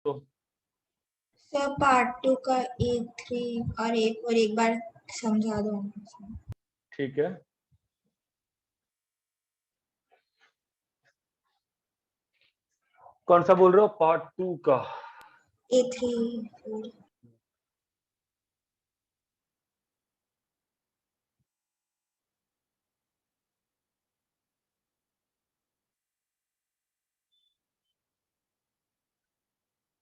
Sir part 2 का A3 और एक बार समझा दो। ठीक है, कौन सा बोल रहे हो? पार्ट 2 का A3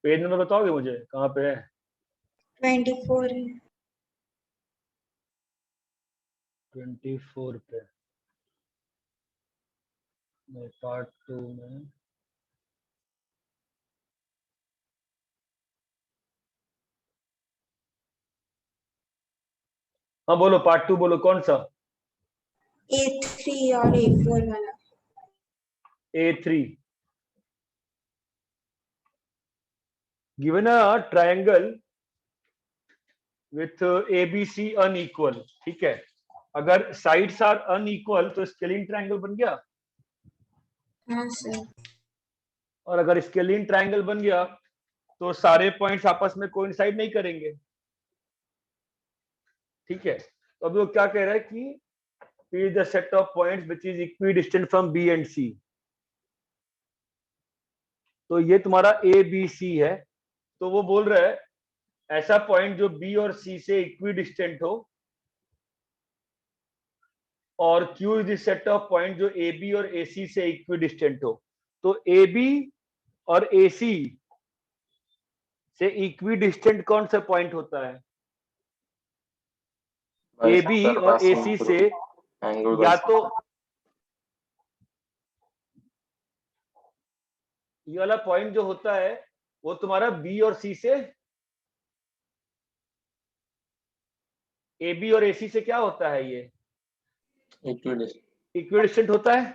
पेज नंबर बताओगे मुझे कहाँ पे है? 24 है। 24 पे पार्ट 2 में। हाँ बोलो, पार्ट 2 बोलो, कौन सा? A3 और A4 वाला। A3 given a triangle with ABC unequal, ठीक है, अगर साइड्स आर अनइक्वल तो स्केलिंग ट्रायंगल बन गया। हाँ सर। और अगर स्केलिंग ट्रायंगल बन गया तो सारे पॉइंट्स आपस में कोइंसाइड नहीं करेंगे, ठीक है। तो अभी वो क्या कह रहा है कि P is the set of points which is equidistant from B and C। तो ये तुम्हारा ABC है, तो वो बोल रहा है ऐसा पॉइंट जो B और C से इक्विडिस्टेंट हो, और Q is the set of point जो AB और AC से इक्विडिस्टेंट हो। तो AB और AC से इक्विडिस्टेंट कौन सा पॉइंट होता है? AB और AC से या तो ये वाला पॉइंट जो होता है वो तुम्हारा B और C से, AB और AC से क्या होता है? ये इक्विडिस्टेंट होता है,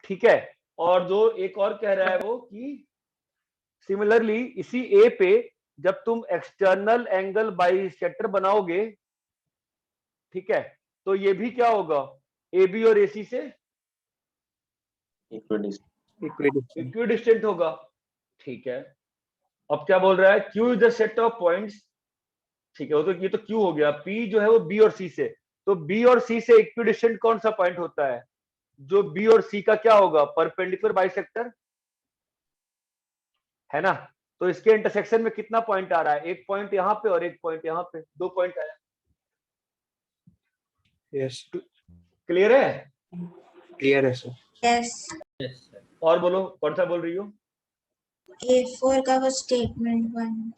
ठीक है। और जो एक और कह रहा है वो कि सिमिलरली इसी A पे जब तुम एक्सटर्नल एंगल बाइसेक्टर बनाओगे, ठीक है, तो ये भी क्या होगा? AB और AC से इक्विडिस्टेंट होगा, ठीक है। अब क्या बोल रहा है? Q is the set of points, ठीक है, वो तो ये तो Q हो गया। P जो है वो B और C से, तो B और C से इक्विडिस्टेंट कौन सा पॉइंट होता है? जो B और C का क्या होगा? परपेंडिकुलर बाइसेक्टर, है ना। तो इसके इंटरसेक्शन में कितना पॉइंट आ रहा है? एक पॉइंट यहाँ पे और एक पॉइंट यहाँ पे, 2 पॉइंट आया। यस क्लियर है? क्लियर है सर। यस। और बोलो, कौन सा बोल रही हो? A4 का वो स्टेटमेंट 1।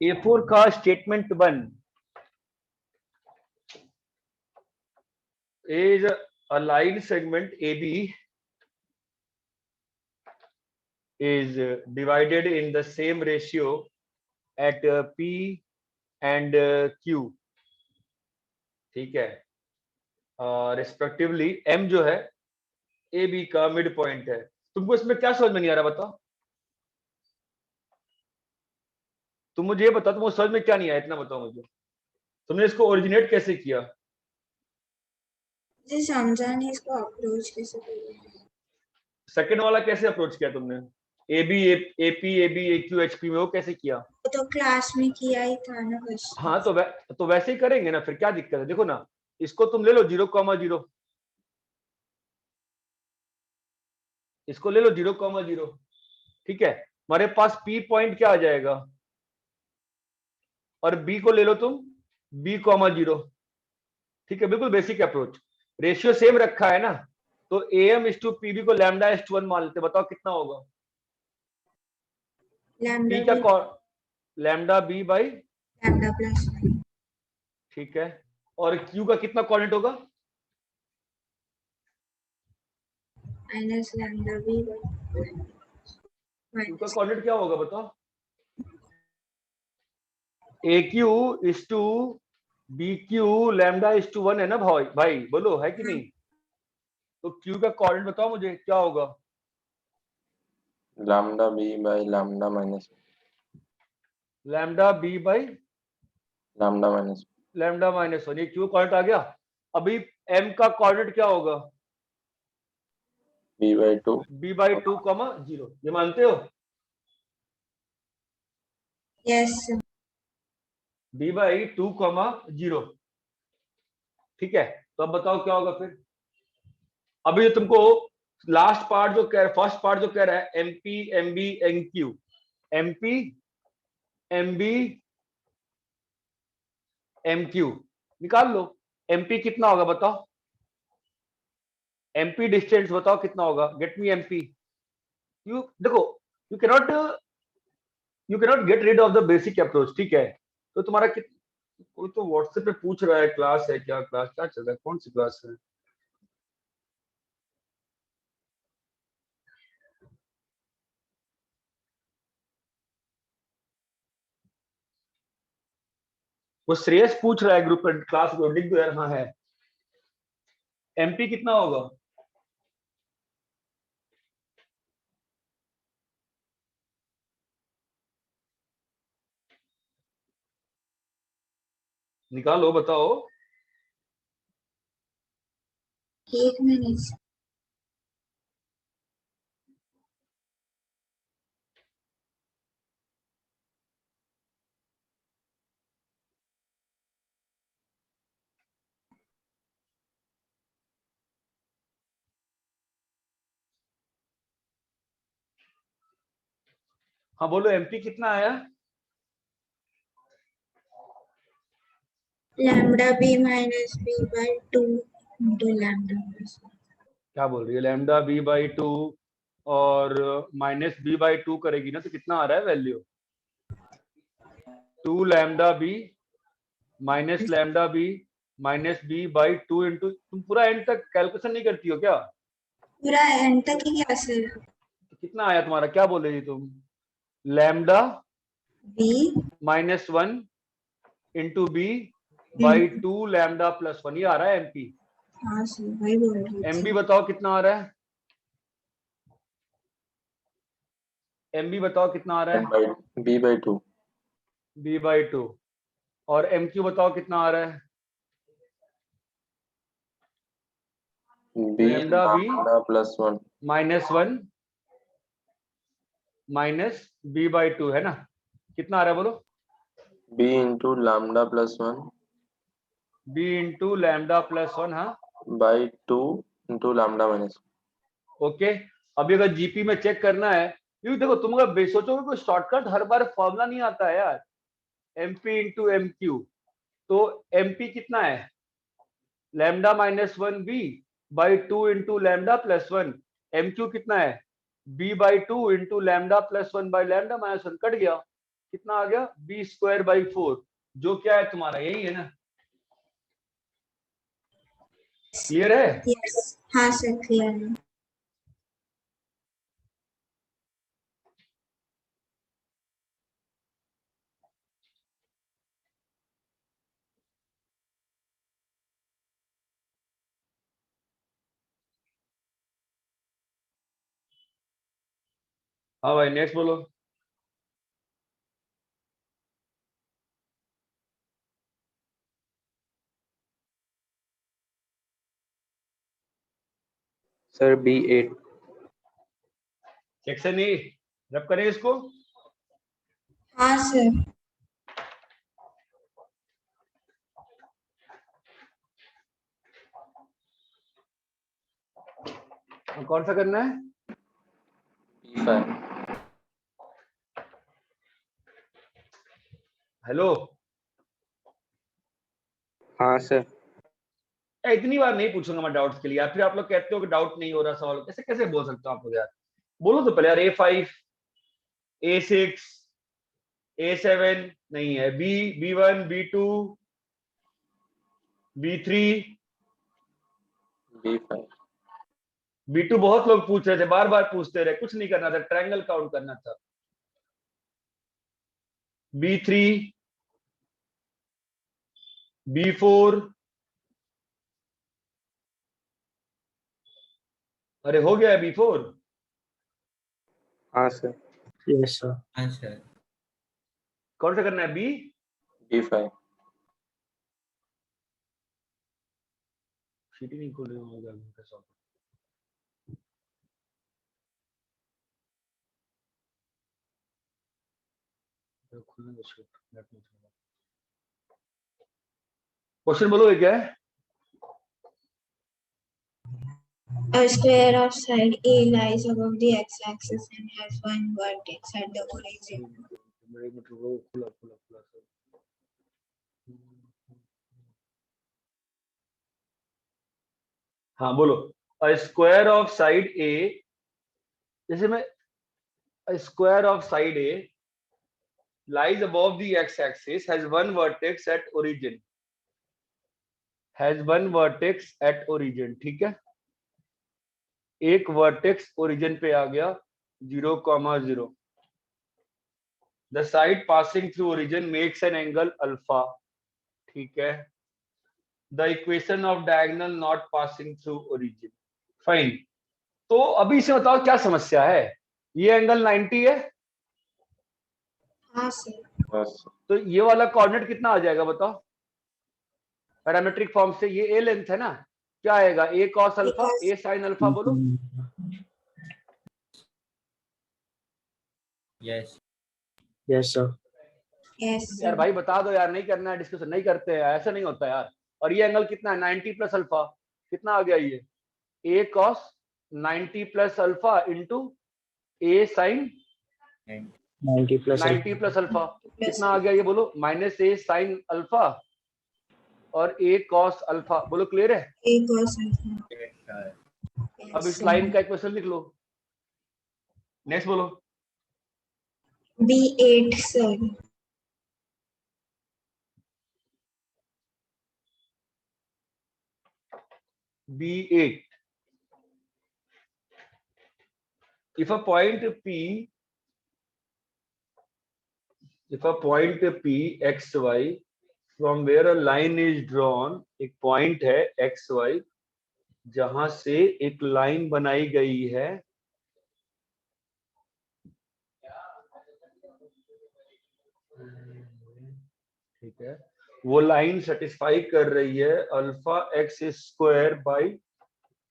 A4 का statement 1 is a line segment AB is divided in the same ratio at P and Q, ठीक है। रिस्पेक्टिवली M जो है AB का मिड पॉइंट है। तुमको इसमें क्या समझ में नहीं आ रहा बताओ? तुम मुझे ये बताओ, तुमको समझ में क्या नहीं आया, इतना बताओ मुझे। तुमने इसको ओरिजिनेट कैसे किया? मुझे समझा नहीं इसको अप्रोच कैसे करें। सेकंड वाला कैसे अप्रोच किया तुमने? AB AP AB AQ HP में वो कैसे किया? वो तो क्लास में किया ही था ना बस। हाँ तो वैसे ही करेंगे ना, फिर क्या दिक्कत है? देखो ना, इसको तुम ले लो 0,0, इसको ले लो 0,0, ठीक है। हमारे पास P पॉइंट क्या आ जाएगा, और B को ले लो तुम B,0, ठीक है। बिल्कुल बेसिक अप्रोच, रेशियो सेम रखा है ना, तो AM/PB को λ/1 मान लेते। बताओ कितना होगा? P क्या lambda B by lambda plus 1, ठीक है। और Q का कितना कोऑर्डिनेट होगा? माइनस लैम्डा B Q का कोऑर्डिनेट क्या होगा बताओ? AQ इज टू BQ λ/1 है ना भाई बोलो, है कि नहीं? तो Q का कोऑर्डिनेट बताओ मुझे क्या होगा? Lambda B by lambda minus lambda B by lambda minus λ-1। ये Q कोऑर्डिनेट आ गया। अभी m का कोऑर्डिनेट क्या होगा? b/2 b/2, 0। ये मानते हो? Yes sir. b/2, 0। ठीक है, तो अब बताओ क्या होगा फिर। अभी तुमको लास्ट पार्ट जो कह, फर्स्ट पार्ट जो कह रहा है MP MB NQ, MP MB MQ निकाल लो। एमपी कितना होगा बताओ, एमपी डिस्टेंस बताओ कितना होगा, गेट मी एमपी। यू देखो, you cannot get rid of the basic approach. ठीक है, तो तुम्हारा कोई तो व्हाट्सएप पे पूछ रहा है क्लास है क्या, क्लास क्या चल रहा है, कौन सी क्लास है? वो श्रेयस पूछ रहा है ग्रुप पर, क्लास को लिख दो यार। हाँ है, एमपी कितना होगा? निकालो बताओ। 1 मिनट। हाँ बोलो, एमपी कितना आया? Lambda B minus B by 2 into lambda. क्या बोल रही है? लैम्डा b/2 और माइनस b/2 करेगी ना, तो कितना आ रहा है value? 2 lambda B minus lambda B minus b/2 into, तुम पूरा एंड तक कैलकुलेशन नहीं करती हो क्या? पूरा एंड तक ही क्या सर? तो कितना आया तुम्हारा, क्या बोल रही थी तुम? Lambda B -1 into b/2 lambda +1, ये आ रहा है एमपी। हाँ सर वही बोल रही एमबी थी। बताओ कितना आ रहा है? एमबी बताओ कितना आ रहा है? b/2 b/2। और एमक्यू बताओ कितना आ रहा है? b lambda B lambda +1 -1 minus b/2 है ना, कितना आ रहा है बोलो? b into lambda +1 b into lambda +1। हाँ by 2 into lambda minus okay. अभी अगर जीपी में चेक करना है, क्योंकि देखो तुम अगर सोचोगे कोई शॉर्टकट हर बार फॉर्मूला नहीं आता है यार। एमपी इंटू एमक्यू, तो एमपी कितना है? Lambda -1 b/2 into lambda +1। MQ कितना है? b/2 into lambda +1 by lambda -1, cut गया, कितना आ गया? b²/4, जो क्या है तुम्हारा, यही है ना। क्लियर है? यस हाँ सर क्लियर है। हाँ भाई, नेक्स्ट बोलो। Sir B8। सेक्शन ए रब करें इसको। हाँ सर। कौन सा करना है? p5 हेलो, हाँ सर। इतनी बार नहीं पूछूंगा मैं डाउट्स के लिए यार, फिर आप लोग कहते हो कि डाउट नहीं हो रहा सवाल, कैसे कैसे बोल सकते हो आप लोग यार? बोलो तो पहले यार। A5 A6 A7 नहीं है, B1 B2 B3 b5 B2 बहुत लोग पूछ रहे थे, बार बार पूछते रहे, कुछ नहीं करना था, ट्रायंगल काउंट करना था। B3 B4, अरे हो गया है B4। हाँ सर। Yes sir. अच्छा कौन सा करना है? b5 शीट ही नहीं खोल रही हूँ मैं, कैसा खुलने दो शीट, नेट में क्वेश्चन बोलो ये क्या है? A square of side A lies above the x-axis and has one vertex at the origin. मेरे मतलब वो खुला खुला खुला सब। हाँ बोलो। A square of side A, जैसे मैं a square of side A lies above the x-axis, has one vertex at origin, has one vertex at origin, ठीक है। एक वर्टेक्स ओरिजिन पे आ गया 0,0। The side passing through origin makes an angle alpha, ठीक है। The equation of diagonal not passing through origin, fine. तो अभी से बताओ क्या समस्या है? ये एंगल 90 है। हाँ सर। Yes. तो ये वाला कोऑर्डिनेट कितना आ जाएगा बताओ? पैरामेट्रिक फॉर्म से ये ए लेंथ है ना, क्या आएगा? ए कॉस अल्फा, ए साइन अल्फा, बोलो। Yes yes sir. Yes यार sir. भाई बता दो यार, नहीं करना है डिस्कशन, नहीं करते हैं, ऐसा नहीं होता यार। और ये एंगल कितना है? 90 प्लस अल्फा, कितना आ गया ये? ए कॉस 90 प्लस अल्फा इंटू ए साइन 90 प्लस 90 प्लस अल्फा, कितना आ गया ये बोलो? माइनस ए साइन अल्फा और ए कॉस अल्फा, बोलो क्लियर है? A cos alpha. अब इस लाइन का इक्वेशन लिख लो। नेक्स्ट बोलो। B8 sir. B8. If a point P XY from where a line is drawn, एक पॉइंट है XY जहां से एक लाइन बनाई गई है, ठीक है। वो लाइन सेटिस्फाई कर रही है alpha X square by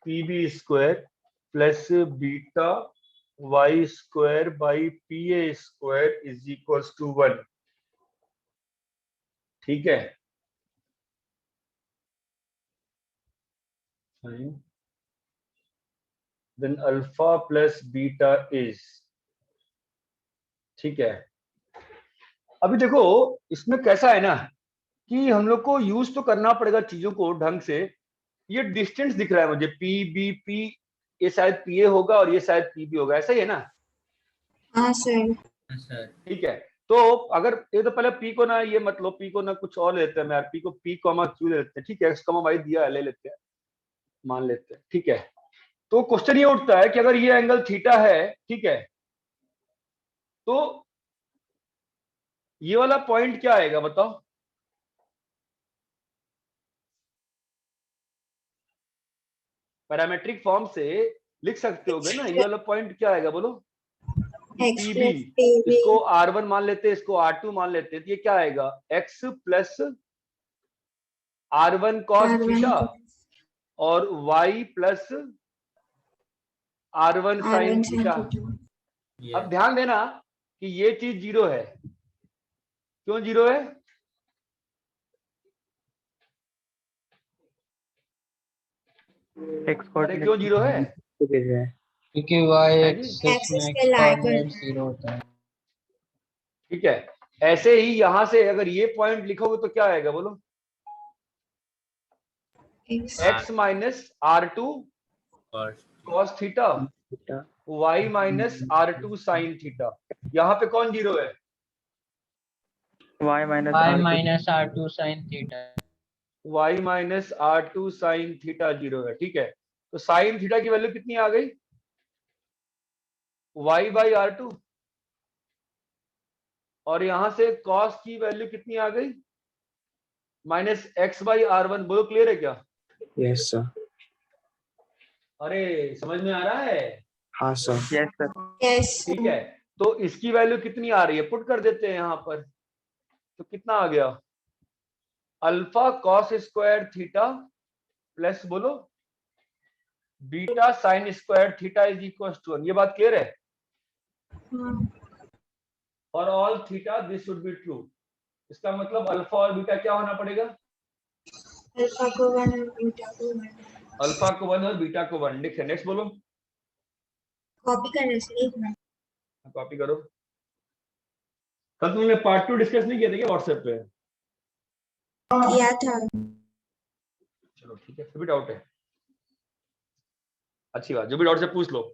P B square plus beta Y square by P A square is equals to 1, ठीक है। Then alpha plus beta is, ठीक है। अभी देखो इसमें कैसा है ना कि हम लोग को यूज तो करना पड़ेगा चीजों को ढंग से। ये डिस्टेंस दिख रहा है मुझे, पी बी पी, ये शायद पी ए होगा और ये शायद पी बी होगा, ऐसा ही है ना? हाँ सर. ठीक है। तो अगर ये तो पहले पी को ना ये मतलब पी को ना कुछ और लेते हैं, मैं पी को पी कॉमा क्यू ले लेते हैं, ठीक है। एक्स कॉमा वाई दिया है, ले लेते हैं, मान लेते हैं, ठीक है। तो क्वेश्चन ये उठता है कि अगर ये एंगल थीटा है, ठीक है, तो ये वाला पॉइंट क्या आएगा बताओ? पैरामेट्रिक फॉर्म से लिख सकते होगे ना, ये वाला पॉइंट क्या आएगा बोलो? X P plus B, PB. इसको R1 मान लेते हैं, इसको R2 मान लेते हैं, तो ये क्या आएगा? X plus R1 cos R1 theta और Y plus R1 sin R1 sin theta. theta. अब ध्यान देना कि ये चीज जीरो है। क्यों जीरो है? अरे क्यों जीरो है? क्योंकि y है जी? एक्सिस में Axis पे lie कोऑर्डिनेट करता है. 0 होता है। ठीक है। ऐसे ही यहां से अगर ये पॉइंट लिखोगे तो क्या आएगा बोलो? X. x minus R2 cos theta, y minus R2 sin theta. यहाँ पे कौन जीरो है? y minus R2 sin theta. y minus R2 sin theta zero है, ठीक है। तो sin थीटा की वैल्यू कितनी आ गई? y बाई R2, और यहां से cos की वैल्यू कितनी आ गई? Minus x by R1। बोलो क्लियर है क्या? Yes sir. अरे समझ में आ रहा है? हाँ सर। Yes sir. Yes. ठीक है। तो इसकी वैल्यू कितनी आ रही है? पुट कर देते हैं यहाँ पर, तो कितना आ गया? Alpha cos square theta plus बोलो beta sine square theta is equal to 1। ये बात क्लियर है? और all theta this should be true. इसका मतलब अल्फा और बीटा क्या होना पड़ेगा? अल्फा को 1 और बीटा को 1। अल्फा को 1 और बीटा को 1 लिखे। नेक्स्ट बोलो। कॉपी करने से लिखना। कॉपी करो। कल तुमने पार्ट 2 डिस्कस नहीं किया था क्या व्हाट्सएप पे? किया था। चलो ठीक है, फिर भी डाउट है, अच्छी बात, जो भी डाउट से पूछ लो।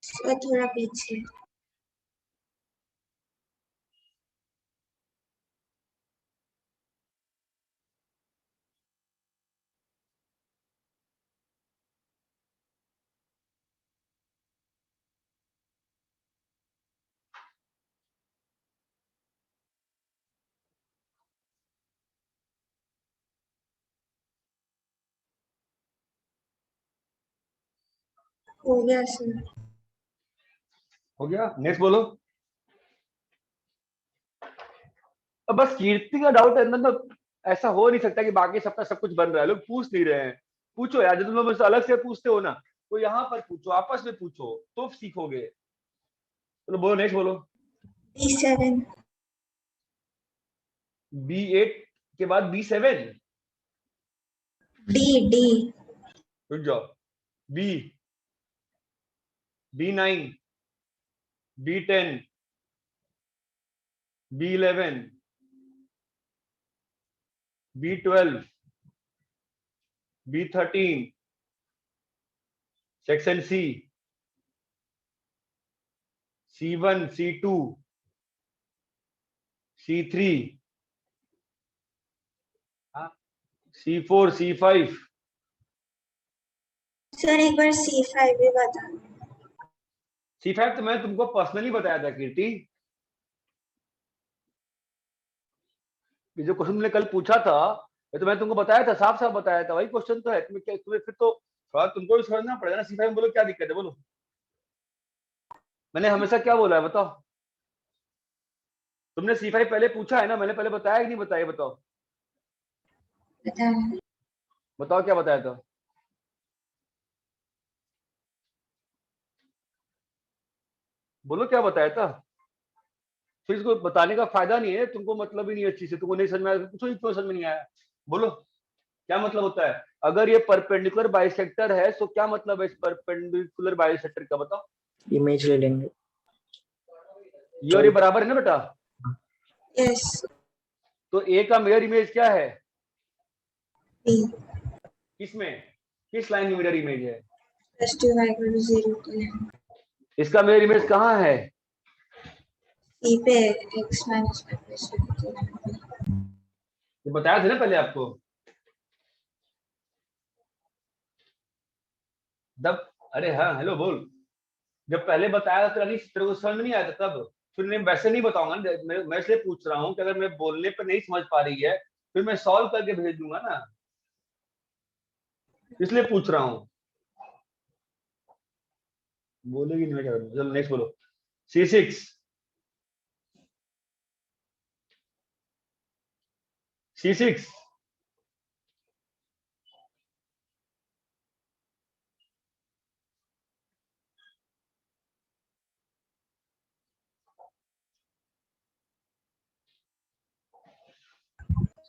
सर थोड़ा पीछे। हो गया सर। हो गया, नेक्स्ट बोलो। अब बस कीर्ति का डाउट है, मतलब ऐसा हो नहीं सकता कि बाकी सबका सब कुछ बन रहा है, लोग पूछ नहीं रहे हैं। पूछो यार, जो तुम लोग मुझसे अलग से पूछते हो ना, तो यहाँ पर पूछो, आपस में पूछो तो सीखोगे। चलो बोलो, नेक्स्ट बोलो। B7। B8 के बाद B7। D। रुक जाओ। B, B9, B10, B11, B12, B13, section C, C1, C2, C3, C4, C5। Sir एक बार C5 भी बता। C5 तो मैं तुमको पर्सनली बताया था कीर्ति, जो क्वेश्चन तुमने कल पूछा था, ये तो मैं तुमको बताया था, साफ साफ बताया था, वही क्वेश्चन तो है। तुम्हें फिर तो थोड़ा तुमको भी समझना पड़ेगा ना। C5 में बोलो क्या दिक्कत है, बोलो। मैंने हमेशा क्या बोला है बताओ? तुमने C5 पहले पूछा है ना, मैंने पहले बताया कि नहीं बताया, बताओ। बताओ क्या बताया था? बोलो क्या बताया था? फिर इसको बताने का फायदा नहीं है, तुमको मतलब ही नहीं अच्छी से, तुमको नहीं समझ में आया, पूछो ही क्यों समझ में नहीं आया, बोलो क्या मतलब होता है। अगर ये परपेंडिकुलर बाइसेक्टर है तो क्या मतलब है इस परपेंडिकुलर बाइसेक्टर का, बताओ। इमेज ले लेंगे। ये और ये बराबर है ना बेटा? यस। तो ए का मिरर इमेज क्या है? B। किसमें, किस लाइन में मिरर इमेज है? +2 इसका मिरर इमेज कहाँ है? C पे x माइनस ये बताया था ना पहले आपको। जब, अरे हाँ हेलो बोल, जब पहले बताया था तेरे को समझ में नहीं आया था तब। फिर मैं वैसे नहीं बताऊंगा ना, मैं इसलिए पूछ रहा हूँ कि अगर मैं बोलने पर नहीं समझ पा रही है फिर मैं सॉल्व करके भेज दूंगा ना, इसलिए पूछ रहा हूँ। बोलेगी नहीं, मैं क्या करूँ। चलो नेक्स्ट बोलो। C6, C6,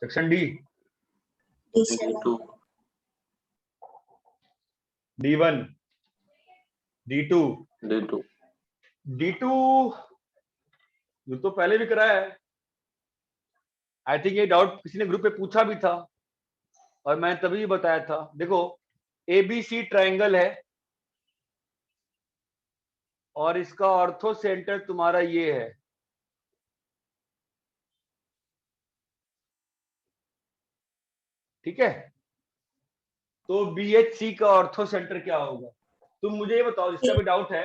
section D, D2, D1, D2, D2, D2 ये तो पहले भी कराया है। आई थिंक ये डाउट किसी ने ग्रुप पे पूछा भी था और मैं तभी बताया था। देखो ABC ट्रायंगल है और इसका ऑर्थो सेंटर तुम्हारा ये है, ठीक है। तो BHC का ऑर्थो सेंटर क्या होगा? तुम मुझे ये बताओ, जिसका भी डाउट है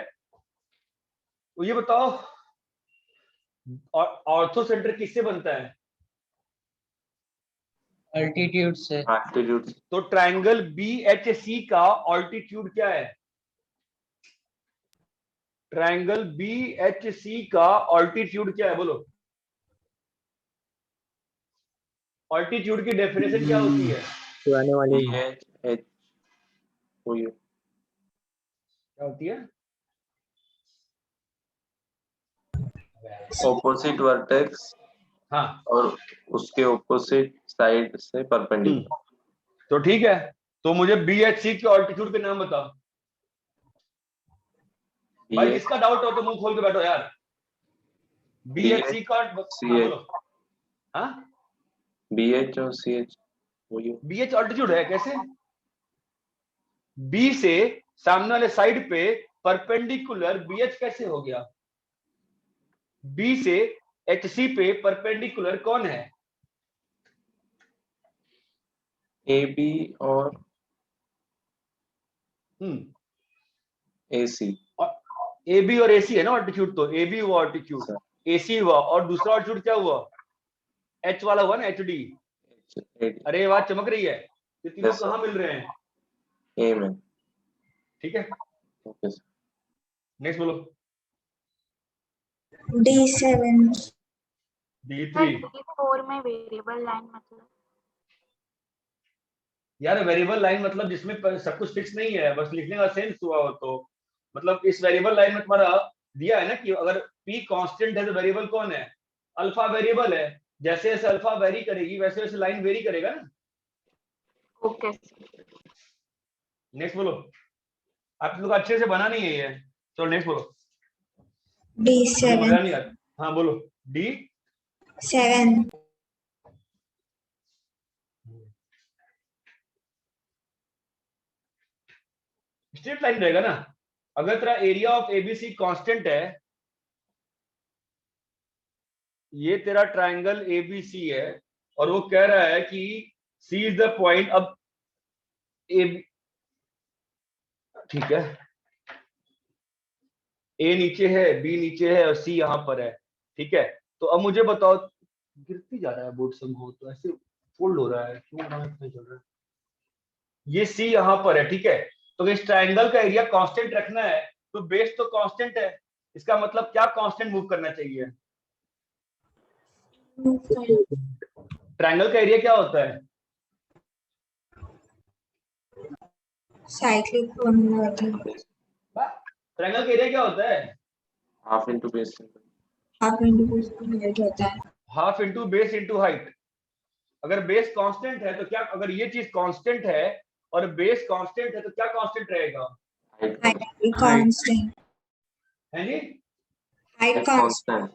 वो ये बताओ, ऑर्थो सेंटर किससे बनता है? अल्टीट्यूड से। एल्टीट्यूड। तो ट्रायंगल BHC का ऑल्टीट्यूड क्या है? ट्रायंगल BHC का ऑल्टीट्यूड क्या है बोलो? ऑल्टीट्यूड की डेफिनेशन क्या होती है? पुराने वाले एच एच वही है। क्या होती है? ऑपोजिट वर्टेक्स हाँ और उसके ऑपोजिट साइड से परपेंडिकुलर। तो ठीक है, तो मुझे BHC के ऑल्टीट्यूड के नाम बताओ भाई। BH किसका डाउट हो तो मुंह खोल के बैठो यार। BHC का हाँ बोलो। हाँ BH और CH वही है। BH ऑल्टीट्यूड है कैसे? B से सामने वाले साइड पे परपेंडिकुलर BH कैसे हो गया? B से HC पे परपेंडिकुलर कौन है? AB और AC AB और AC है ना ऑल्टीट्यूड। तो AB हुआ ऑल्टीट्यूड, AC हुआ, और दूसरा ऑल्टीट्यूड क्या हुआ? H वाला हुआ ना, HD। अरे ये बात चमक रही है। ये तीनों Yes, कहाँ मिल रहे हैं? A में। ठीक है, ओके सर। नेक्स्ट बोलो। D7 D3 4 में वेरिएबल लाइन मतलब यार वेरिएबल लाइन मतलब जिसमें सब कुछ फिक्स नहीं है, बस लिखने का सेंस हुआ हो तो। मतलब इस वेरिएबल लाइन में तुम्हारा दिया है ना कि अगर P कांस्टेंट है तो वेरिएबल कौन है? अल्फा वेरिएबल है। जैसे जैसे अल्फा वेरी करेगी वैसे वैसे लाइन वेरी करेगा ना। ओके नेक्स्ट बोलो। आप लोग अच्छे से बना नहीं है ये। चलो नेक्स्ट बोलो। मुझे D7 मजा नहीं आता। हाँ बोलो। D7 स्ट्रेट लाइन रहेगा ना। अगर तेरा एरिया ऑफ ABC कांस्टेंट है, ये तेरा ट्रायंगल ABC है, और वो कह रहा है कि C इज द पॉइंट। अब AB ठीक है, A नीचे है, B नीचे है और C यहाँ पर है। ठीक है, तो अब मुझे बताओ, गिरती जा रहा है बोर्ड समूह तो ऐसे फोल्ड हो रहा है क्यों? नहीं चल रहा है। ये C यहाँ पर है। ठीक है, तो इस ट्रायंगल का एरिया कांस्टेंट रखना है तो बेस तो कांस्टेंट है। इसका मतलब क्या कांस्टेंट मूव करना चाहिए? ट्रायंगल का एरिया क्या होता है? साइक्लिक फॉर्मूला होता है। ट्रायंगल का एरिया क्या होता है? Half into base. Half into height होता है। Half into base into height. अगर बेस कांस्टेंट है तो क्या, अगर ये चीज कांस्टेंट है और बेस कांस्टेंट है तो क्या कांस्टेंट रहेगा? Height constant. है जी? Height constant. कांस्टेंट।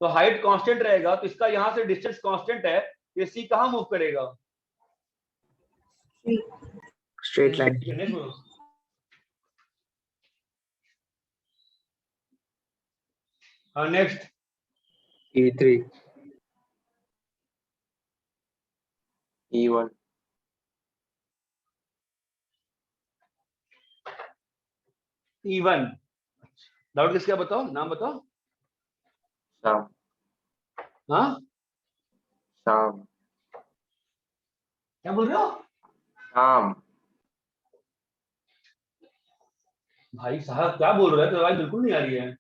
तो हाइट कांस्टेंट रहेगा तो इसका यहां से डिस्टेंस कांस्टेंट है। ये C कहां मूव करेगा? Straight line. नेक्स्ट बोलो। हाँ next. E3 E1 E1 doubt किसका बताओ, नाम बताओ। शाम। हाँ शाम। क्या बोल रहे हो शाम। भाई साहब? क्या बोल रहे हो? तो आवाज बिल्कुल नहीं आ रही है।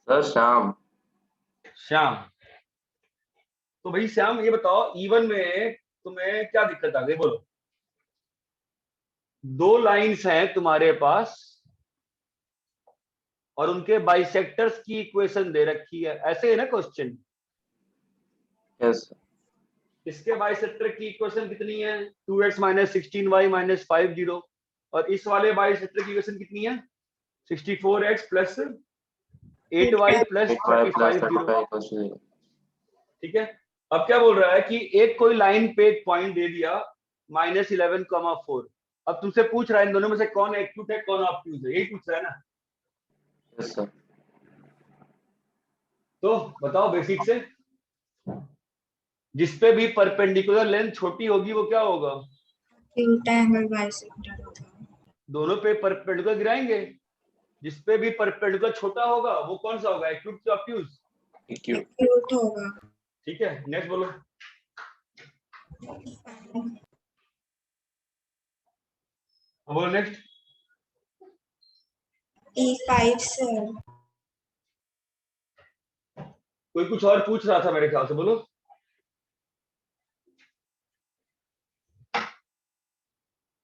सर शाम। श्याम। तो भाई श्याम ये बताओ, E1 में तुम्हें क्या दिक्कत आ गई बोलो? दो लाइंस हैं तुम्हारे पास और उनके बाइसेक्टर्स की इक्वेशन दे रखी है, ऐसे है ना क्वेश्चन? यस। इसके बाइसेक्टर की इक्वेशन कितनी है? 2x minus 16y minus 50। और इस वाले बाइसेक्टर की इक्वेशन कितनी है? 64x plus 8y plus 8y plus 35। 35 ठीक है, अब क्या बोल रहा है कि एक कोई लाइन पे एक पॉइंट दे दिया -11,4। अब तुमसे पूछ रहा है इन दोनों में से कौन एक्यूट है कौन ऑब्ट्यूज है, यही पूछ रहा है ना? Yes sir. तो बताओ बेसिक से। जिसपे भी परपेंडिकुलर लेंथ छोटी होगी वो क्या होगा? एक्यूट एंगल बाइसेक्टर होता है। दोनों पे परपेंडिकुलर गिराएंगे। जिसपे भी परपेंडिकुलर छोटा होगा वो कौन सा होगा? एक्यूट या ऑब्ट्यूज? EQ एक्यूट होगा। ठीक है, नेक्स्ट बोलो। बोलो नेक्स्ट। E5 sir. कोई कुछ और पूछ रहा था मेरे ख्याल से, बोलो।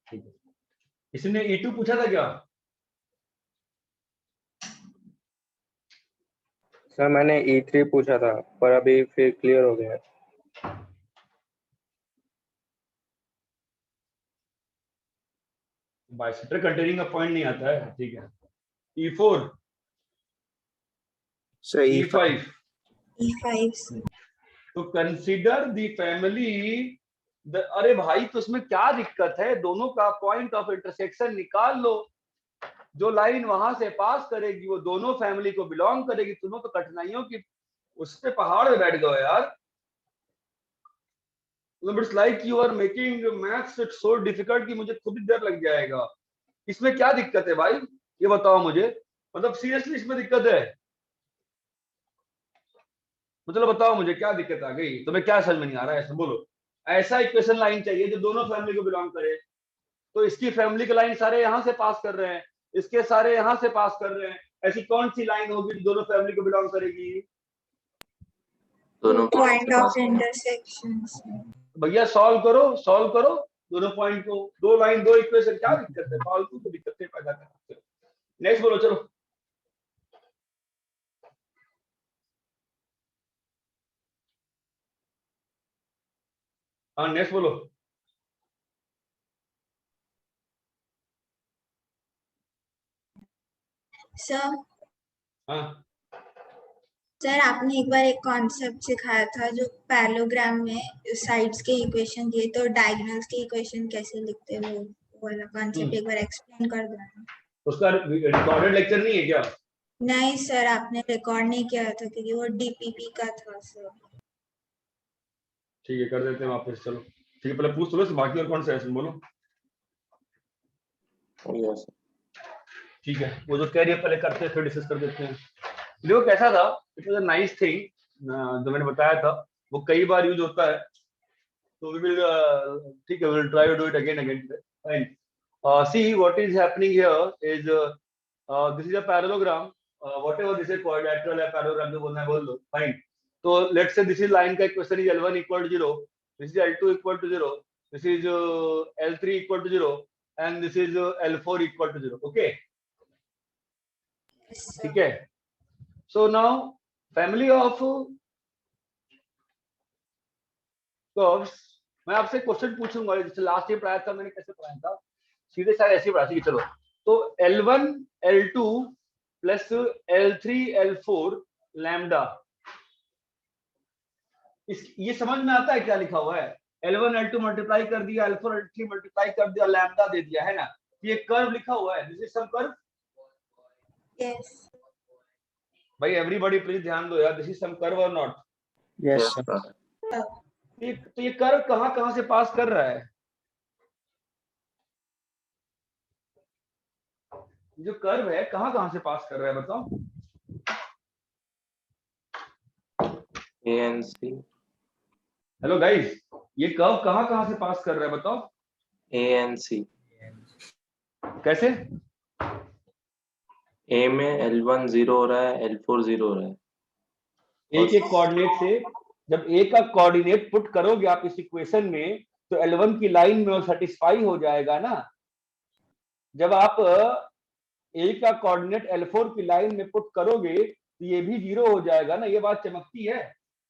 ठीक है, किसी ने E2 पूछा था क्या? सर मैंने E3 पूछा था पर अभी फिर क्लियर हो गया। बाइसेक्टर कंटेनिंग अ पॉइंट नहीं आता है, ठीक है। E4, sir E5, E5 sir. तो कंसीडर द फैमिली। अरे भाई, तो उसमें क्या दिक्कत है? दोनों का पॉइंट ऑफ इंटरसेक्शन निकाल लो। जो लाइन वहां से पास करेगी वो दोनों फैमिली को बिलोंग करेगी। तुम्हें तो कठिनाइयों की उस पे पहाड़ में बैठ गए यार। It's like you are making maths it so difficult कि मुझे खुद ही डर लग जाएगा। इसमें क्या दिक्कत है भाई, ये बताओ मुझे। मतलब सीरियसली इसमें दिक्कत है? मतलब बताओ मुझे क्या दिक्कत आ गई तुम्हें, क्या समझ में नहीं आ रहा है? ऐसा बोलो। ऐसा इक्वेशन लाइन चाहिए जो दोनों फैमिली को बिलोंग करे। तो इसकी फैमिली की लाइन सारे यहाँ से पास कर रहे हैं, इसके सारे यहाँ से पास कर रहे हैं। ऐसी कौन सी लाइन होगी जो दोनों फैमिली को बिलोंग करेगी? दोनों Point of intersection sir. भैया सॉल्व करो, सॉल्व करो दोनों पॉइंट को। दो लाइन दो इक्वेशन, क्या दिक्कत है? फालतू की दिक्कतें पैदा करते हो। नेक्स्ट बोलो, चलो। हाँ नेक्स्ट बोलो। सर हाँ सर आपने एक बार एक कॉन्सेप्ट सिखाया था जो पैरेललोग्राम में साइड्स के इक्वेशन दिए तो डायगोनल्स के इक्वेशन कैसे लिखते हो, वो वाला कॉन्सेप्ट एक बार एक्सप्लेन कर देना। उसका रिकॉर्डेड लेक्चर नहीं है क्या? नहीं सर, आपने रिकॉर्ड नहीं किया था क्योंकि वो डीपीपी का था सर। ठीक है, कर देते हैं वापस, चलो। ठीक है, पहले पूछ लो बाकी और कौन सा है, बोलो। यस ठीक है, वो जो कह रही है पहले करते हैं, फिर डिस्कस कर देते हैं। देखो कैसा था, it was a nice thing जो मैंने बताया था, वो कई बार यूज होता है। तो वी विल, ठीक है, we will try to do it again fine. See what is happening here is this is a parallelogram, whatever this is quadrilateral है, पैरेललोग्राम जो बोलना है बोल दो, फाइन। तो let's say this is line का equation is L1 equal to 0, this is L2 equal to 0, this is L3 equal to 0 and this is L4 equal to 0। Okay, ठीक है। So now family of curves, मैं आपसे question पूछूंगा जैसे last time पढ़ाया था मैंने, कैसे पढ़ाया था, सीधे सारे ऐसे ही पढ़ा। ठीक है, चलो। तो L1 L2 plus L3 L4 lambda, इस ये समझ में आता है क्या लिखा हुआ है? L1 L2 मल्टीप्लाई कर दिया, L4 L3 मल्टीप्लाई कर दिया, लैम्डा दे दिया, है ना? ये कर्व लिखा हुआ है, this is some curve. Yes भाई एवरीबॉडी प्लीज ध्यान दो यार, दिस इज सम कर्व और नॉट? यस सर तो ये कर्व कहां से पास कर रहा है? जो कर्व है कहां से पास कर रहा है बताओ? A and C hello guys, ये कर्व कहां से पास कर रहा है बताओ? A and C. कैसे? ए में L1 0 हो रहा है, L4 0 हो रहा है। ए के कोऑर्डिनेट से जब ए का कोऑर्डिनेट पुट करोगे आप इस इक्वेशन में, तो L1 की लाइन में वो सेटिस्फाई हो जाएगा ना। जब आप ए का कोऑर्डिनेट L4 की लाइन में पुट करोगे तो ये भी 0 हो जाएगा ना। ये बात चमकती है।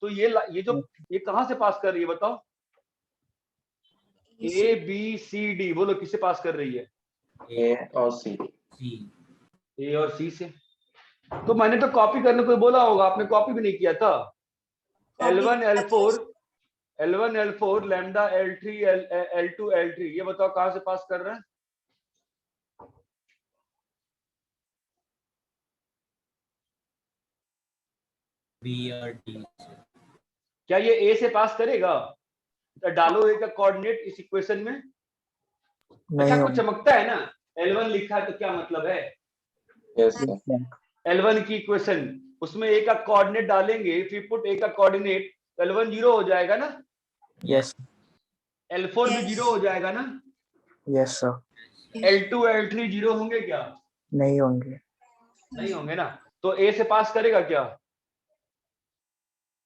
तो ये कहां से पास कर रही है बताओ? ए बी सी डी, बोलो किससे पास कर रही है? ए और सी। ए और सी से। तो मैंने तो कॉपी करने को बोला होगा, आपने कॉपी भी नहीं किया था। L1 L4 lambda L3 L2 L3, ये बताओ कहां से पास कर रहे हैं? बी और डी। क्या ये ए से पास करेगा? तो डालो ए का कोऑर्डिनेट इस इक्वेशन में। अच्छा, कुछ चमकता है ना, L1 लिखा है तो क्या मतलब है? यस सर L1 की इक्वेशन, उसमें ए का कोऑर्डिनेट डालेंगे, इफ यू पुट ए का कोऑर्डिनेट L1 0 हो जाएगा ना। यस L4 भी Yes. 0 हो जाएगा ना? Yes sir. L2 L3 0 होंगे क्या? नहीं होंगे। नहीं होंगे ना। तो A से पास करेगा क्या?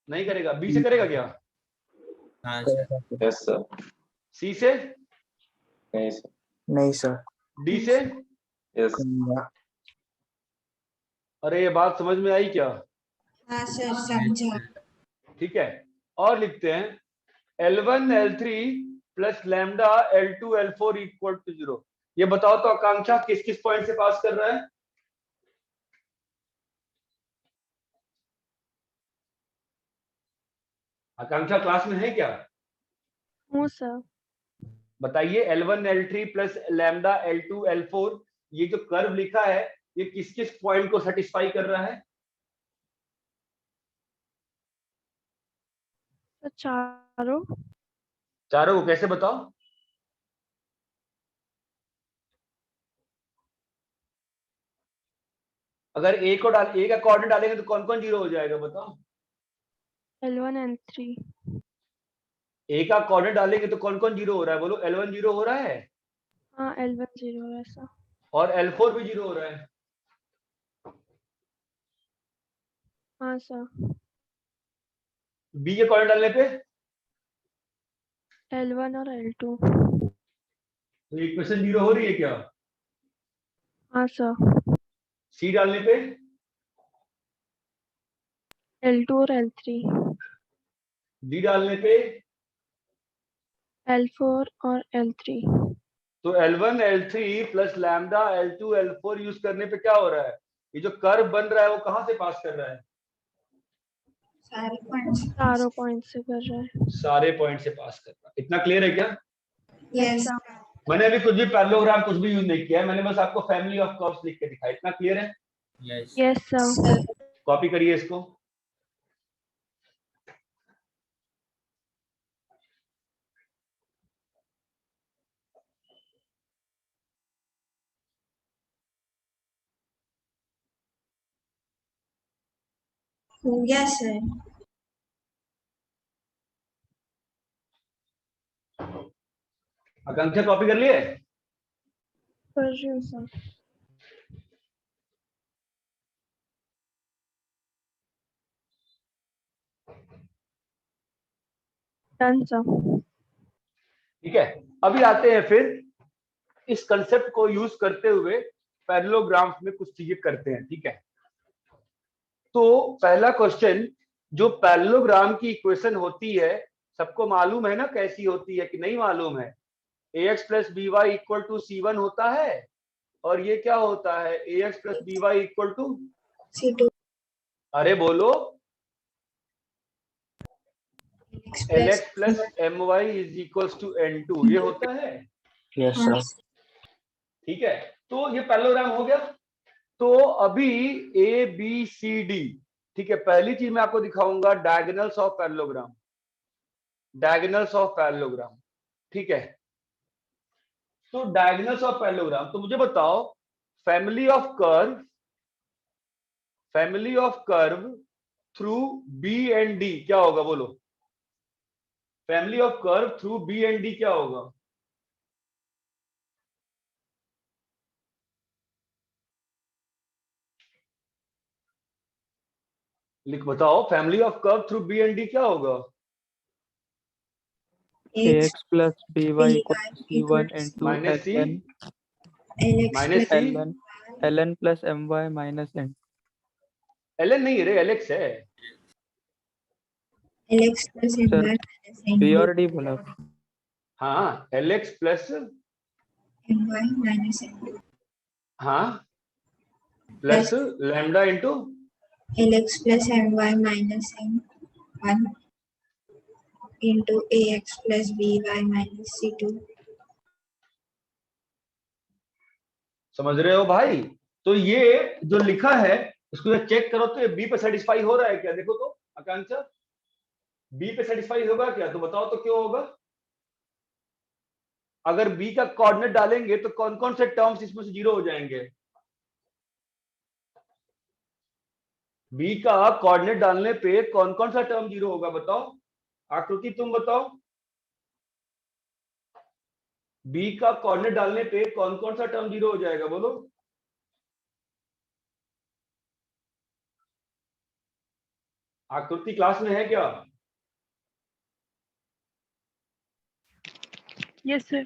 नहीं करेगा। B से करेगा क्या? हाँ सर। Yes sir. C से? नहीं सर। नहीं सर। D से? यस। करेगा। अरे ये बात समझ में आई क्या? हाँ सर, समझा। ठीक है, और लिखते हैं L1 L3 plus lambda L2 L4 equal to 0। ये बताओ तो आकांक्षा किस किस पॉइंट से पास कर रहा है? आकांक्षा क्लास में है क्या? हूँ सर। बताइए L1 L3 plus lambda L2 L4, ये जो कर्व लिखा है ये किस किस पॉइंट को सेटिस्फाई कर रहा है? तो चारों। चारों को कैसे बताओ? अगर ए को डाल, ए का कोऑर्डिनेट डालेंगे तो कौन कौन 0 हो जाएगा बताओ? L1 L3। ए का कोऑर्डिनेट डालेंगे तो कौन कौन 0 हो रहा है? बोलो। L1 0 हो रहा है हाँ L1 0 है सर। और L4 भी 0 हो रहा है। हाँ सर। बी के कोऑर्डिनेट डालने पे L1 और L2। तो इक्वेशन 0 हो रही है क्या? हाँ सर। सी डालने पे L2 और L3। डी डालने पे L4 और L3। तो L1 L3 plus lambda L2 L4 use करने पे क्या हो रहा है? ये जो कर्व बन रहा है वो कहां से पास कर रहा है? सारे पॉइंट्स। चारों पॉइंट से कर रहा है। सारे पॉइंट से पास कर रहा है। इतना क्लियर है क्या? यस। मैंने अभी कुछ भी पैरेललोग्राम कुछ भी यूज नहीं किया है, मैंने बस आपको फैमिली ऑफ कर्व्स लिख के दिखाया। इतना क्लियर है? यस। Yes sir. कॉपी करिए इसको। हो गया सर। आकांक्षा कॉपी कर लिए? कर रही हूँ सर। Done sir. ठीक है, अभी आते हैं फिर इस कंसेप्ट को यूज करते हुए पैरेललोग्राम्स में कुछ चीजें करते हैं। ठीक है, तो पहला क्वेश्चन, जो पैरेललोग्राम की इक्वेशन होती है सबको मालूम है ना कैसी होती है कि नहीं मालूम है? ax plus B Y equal to C1 होता है और ये क्या होता है? ax plus B Y equal to C2 अरे बोलो, plus lx plus my is equals to n2, ये होता है। Yes sir. ठीक है, तो ये पैरेललोग्राम हो गया। तो अभी ए बी सी डी, ठीक है, पहली चीज मैं आपको दिखाऊंगा diagonals of parallelogram. Diagonals of parallelogram, ठीक है। तो डायगोनल्स ऑफ पैरेललोग्राम, तो मुझे बताओ family of curve, family of curve through B and D क्या होगा? बोलो, family of curve through B and D क्या होगा? लिख बताओ, family of curve through B and D क्या होगा? ax plus by equals c1 into minus C, ln minus C, ln plus my minus n. L N नहीं रे, Alex है। LX plus Sir, MY b और d बोला। हाँ, Alex plus, MY minus N हाँ, plus lambda into LX plus MY minus N1 into AX plus BY minus C2। समझ रहे हो भाई? तो ये जो लिखा है उसको चेक करो तो ये बी पे सेटिस्फाई हो रहा है क्या? देखो तो आकांक्षा, बी पे सेटिस्फाई होगा क्या? तो बताओ तो क्यों होगा? अगर बी का कोऑर्डिनेट डालेंगे तो कौन कौन से टर्म्स इसमें से 0 हो जाएंगे? बी का कोऑर्डिनेट डालने पे कौन कौन सा टर्म 0 होगा बताओ? आकृति तुम बताओ। बी का कोऑर्डिनेट डालने पे कौन कौन सा टर्म जीरो हो जाएगा बोलो? आकृति क्लास में है क्या? Yes sir.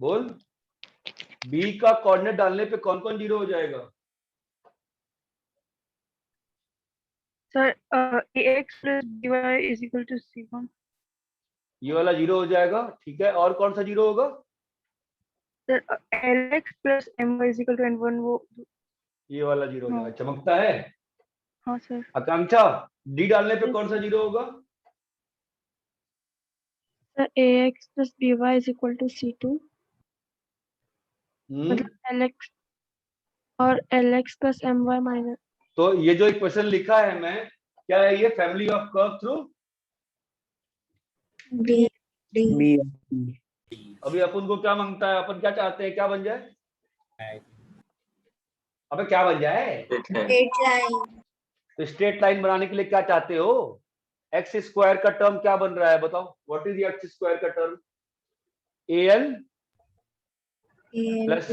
बोल, बी का कोऑर्डिनेट डालने पे कौन कौन जीरो हो जाएगा? Sir ax plus by is equal to c1। ये वाला जीरो हो जाएगा, ठीक है। और कौन सा जीरो होगा? Sir lx plus my is equal to n1 वो। ये वाला जीरो हो हाँ। जाएगा। चमकता है? हाँ सर। आकांक्षा, डी डालने पे कौन सा जीरो होगा? Sir ax plus by is equal to c2। मतलब lx और lx plus my माइनस। तो ये जो इक्वेशन लिखा है मैं, क्या है ये? Family of curve through D D B अभी अपन को क्या मांगता है? अपन क्या चाहते हैं, क्या बन जाए? Right. अबे क्या बन जाए? Straight line. तो स्ट्रेट लाइन बनाने के लिए क्या चाहते हो? एक्स स्क्वायर का टर्म क्या बन रहा है बताओ? व्हाट इज एक्स स्क्वायर का term? L plus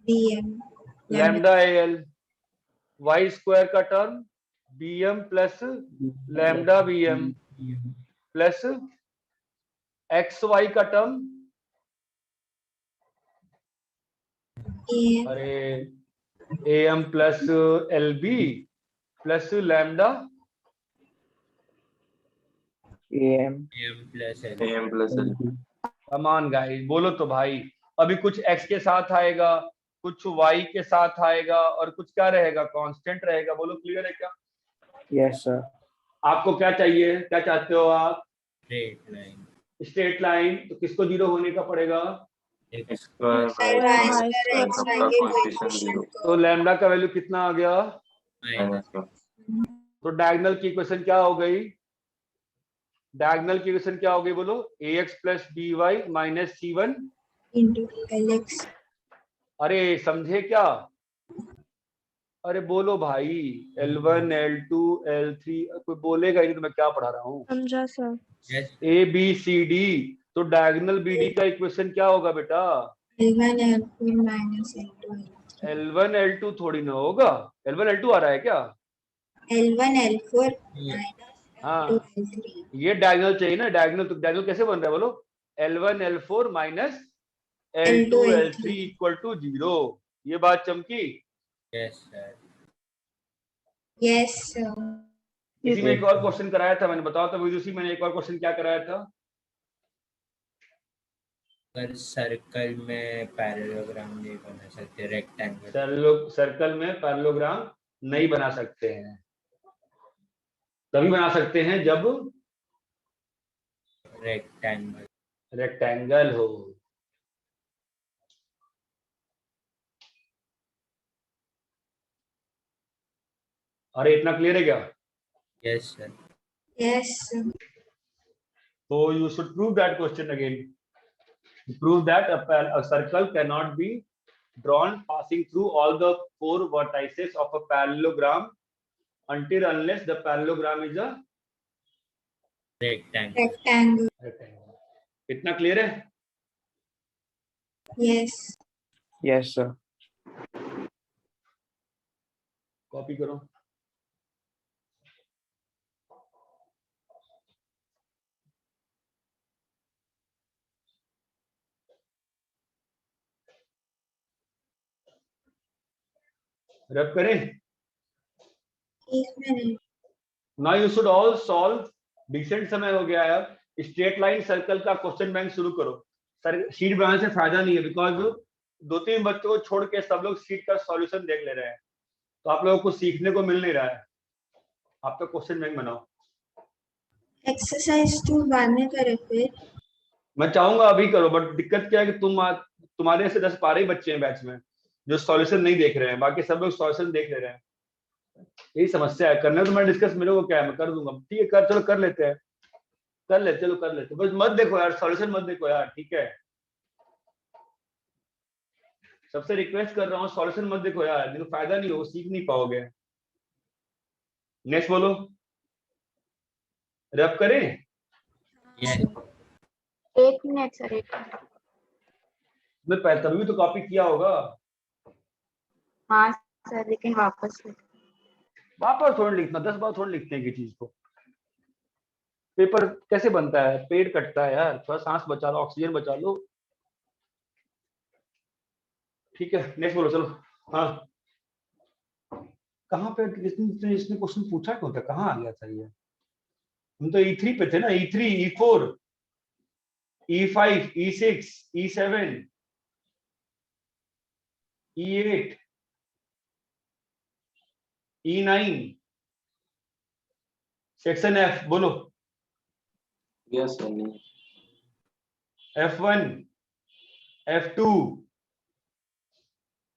bm lambda L. Y square का term bm plus lambda bm plus x y का टर्म, am अरे am plus lb plus lambda AM AM plus L. AM plus L. Come on guys, बोलो तो भाई। अभी कुछ x के साथ आएगा, कुछ y के साथ आएगा और कुछ क्या रहेगा? कांस्टेंट रहेगा। बोलो क्लियर है क्या? Yes sir। आपको क्या चाहिए, क्या चाहते हो आप? Straight line. Straight line. तो किसको जीरो होने का पड़ेगा? X Square by y y square square x सबका y के कोएफिशिएंट कोएफिशिएंट जीरो तो लैम्डा का वैल्यू कितना आ गया? minus -1। तो डायगोनल की इक्वेशन क्या हो गई? डायगोनल की इक्वेशन क्या हो गई बोलो? ax plus by minus c1। into lx। अरे समझे क्या? अरे बोलो भाई, L1 L2 L3, कोई बोलेगा ही नहीं तो मैं क्या पढ़ा रहा हूँ? समझा sir. yes A B C D. तो डायगोनल बीडी का इक्वेशन क्या होगा बेटा? l1 l4 minus l2 l3। L1 L2 थोड़ी ना होगा। L1 L2 आ रहा है क्या? l1 l4 Yeah. minus हाँ, l2 l3। ये डायगोनल चाहिए ना। डायगोनल, तो डायगोनल कैसे बन रहा है बोलो? L1 L4 minus L2 L3 equal to 0। ये बात चमकी? yes sir. yes sir। इसी में एक और क्वेश्चन कराया था मैंने, बताओ तो उसी मैंने एक और क्वेश्चन क्या कराया था? अगर सर्कल में पैरेललोग्राम नहीं बना सकते, रेक्टेंगल। सर्कल में पैरेललोग्राम नहीं बना सकते हैं। तभी बना सकते हैं जब रेक्टेंगल। रेक्टेंगल हो। अरे इतना क्लियर है क्या? yes sir. yes sir। So you should prove that question again. Prove that a circle cannot be drawn passing through all the four vertices of a parallelogram until unless the parallelogram is a Rectangle. rectangle। rectangle. इतना clear है? yes। Yes sir। Copy करो। Rub करें। एक minute. Now you should all solve। Decent समय हो गया है अब। स्ट्रेट लाइन सर्कल का क्वेश्चन बैंक शुरू करो। सर शीट बनाने से फायदा नहीं है, बिकॉज 2-3 बच्चों को छोड़ के सब लोग शीट का सॉल्यूशन देख ले रहे हैं, तो आप लोगों को सीखने को मिल नहीं रहा है। आपका क्वेश्चन बैंक बनाओ। एक्सरसाइज 2 बाद में करें फिर। मैं चाहूंगा अभी करो, बट दिक्कत क्या है कि तुम्हारे से 10-12 ही बच्चे हैं बैच में जो सॉल्यूशन नहीं देख रहे हैं, बाकी सब लोग सॉल्यूशन देख ले रहे हैं। यही समस्या है। करने तो मैं डिस्कस, मेरे को क्या है, मैं कर दूंगा। ठीक है, कर चलो, कर लेते हैं, कर ले, चलो कर लेते। बस मत देखो यार, सॉल्यूशन मत देखो यार, ठीक है? सबसे रिक्वेस्ट कर रहा हूँ, सॉल्यूशन मत देखो यार, जिनको फायदा नहीं हो, सीख नहीं पाओगे। नेक्स्ट बोलो। रब करें? yes एक मिनट सर, एक मिनट। मैं पहले तभी तो कॉपी किया होगा। हाँ सर, लेकिन वापस वापस थोड़ी लिखना, 10 बार थोड़ी लिखते हैं कि चीज को। पेपर कैसे बनता है, पेड़ कटता है यार, थोड़ा सांस बचा लो, ऑक्सीजन बचा लो। ठीक है, नेक्स्ट बोलो चलो। हाँ, कहाँ पे इसने क्वेश्चन पूछा क्यों था, कहाँ आ गया था ये? हम तो E3 पे थे ना, E3, E4, E5, E6, E7, E8, E9, section F बोलो। यस सर नहीं F1, F2,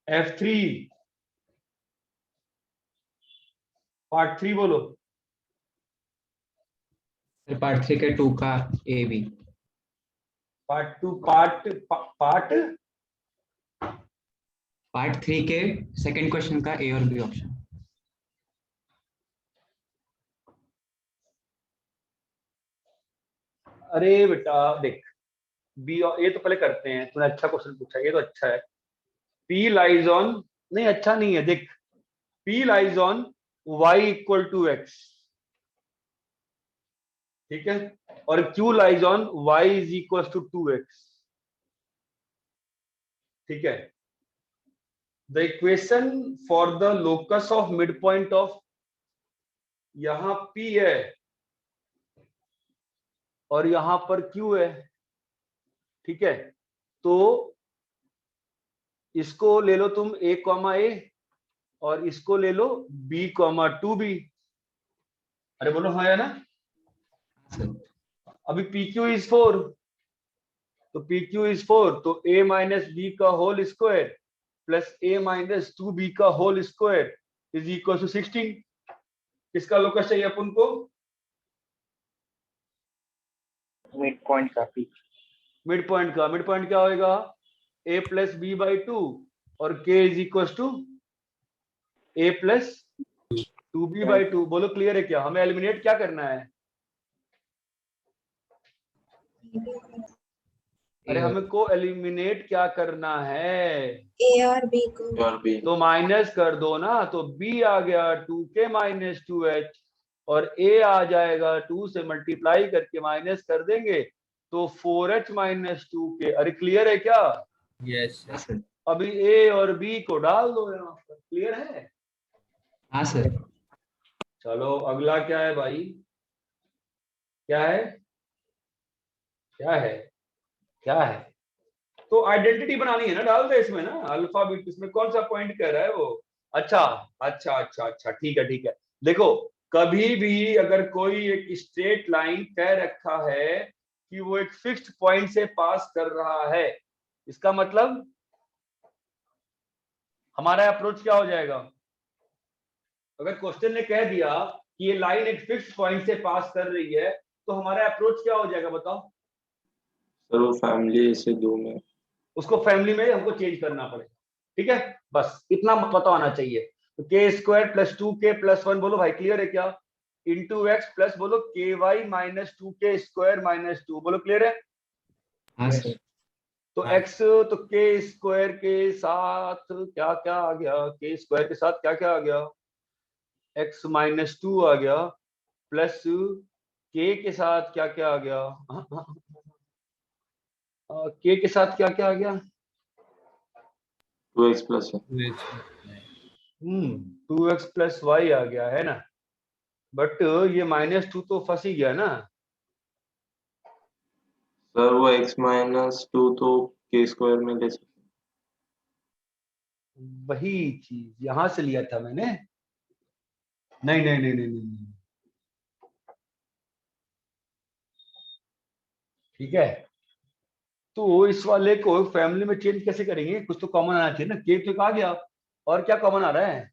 F3, पार्ट 3 बोलो। पार्ट 3 के 2 का ए बी। पार्ट 2, पार्ट 3 के सेकंड क्वेश्चन का ए और बी ऑप्शन। अरे बेटा देख, बी और ए तो पहले करते हैं, तूने अच्छा क्वेश्चन पूछा, ये तो अच्छा है। P लाइज ऑन, नहीं अच्छा नहीं है, देख P lies on y equal to x, ठीक है, और Q lies on y is equal to 2x, ठीक है। The equation for the locus of mid point of, यहां P है और यहां पर Q है, ठीक है। तो इसको ले लो तुम a, a और इसको ले लो b, 2b। अरे बोलो हाँ या ना। अभी PQ इज 4, तो PQ इज 4, तो a माइनस बी का whole square plus a minus 2b का whole square is equal to 16। किसका लोकस चाहिए अपन को? मिड पॉइंट का P। मिड पॉइंट का। मिड पॉइंट क्या होएगा? a प्लस बी बाई 2 और k is equal to a plus 2b by 2। बोलो क्लियर है क्या? हमें एलिमिनेट क्या करना है? अरे हमें को एलिमिनेट क्या करना है? ए और बी को। और बी तो माइनस कर दो ना, तो b आ गया 2k माइनस 2h और a आ जाएगा 2 से मल्टीप्लाई करके माइनस कर देंगे तो 4h माइनस 2k। अरे क्लियर है क्या? Yes sir. अभी a और b को डाल दो यहाँ पर। क्लियर है? हाँ सर। चलो अगला क्या है भाई? क्या है? क्या है? क्या है? तो आइडेंटिटी बनानी है ना, डाल दे इसमें ना, अल्फा बीट, इसमें कौन सा पॉइंट कह रहा है वो? अच्छा अच्छा अच्छा अच्छा, ठीक है ठीक है। देखो कभी भी अगर कोई एक स्ट्रेट लाइन कह रखा है कि वो एक फिक्स्ड पॉइंट से पास कर रहा है, इसका मतलब हमारा अप्रोच क्या हो जाएगा? अगर क्वेश्चन ने कह दिया कि ये लाइन एक फिक्स्ड पॉइंट से पास कर रही है तो हमारा अप्रोच क्या हो जाएगा बताओ? सर वो फैमिली से 2 में उसको फैमिली में हमको चेंज करना पड़ेगा, ठीक है। बस इतना पता होना चाहिए। तो के स्क्वायर प्लस 2k प्लस 1 बोलो भाई, क्लियर है क्या? इंटू एक्स प्लस बोलो के Y minus 2k square minus 2, बोलो क्लियर है? हाँ सर। तो हाँ। x तो के स्क्वायर के साथ क्या क्या आ गया? के स्क्वायर के साथ क्या क्या आ गया? x माइनस 2 आ गया, प्लस के साथ क्या क्या आ गया? के के साथ क्या क्या आ गया? 2x प्लस है 2x प्लस वाई आ गया है ना। बट ये -2 तो फंस ही गया ना। सर वो x माइनस 2 तो k स्क्वायर में ले सकते वही चीज यहां से लिया था मैंने। नहीं नहीं नहीं नहीं नहीं, ठीक है। तो इस वाले को फैमिली में चेंज कैसे करेंगे? कुछ तो कॉमन आना चाहिए ना। के तो आ गया, और क्या कॉमन आ रहा है?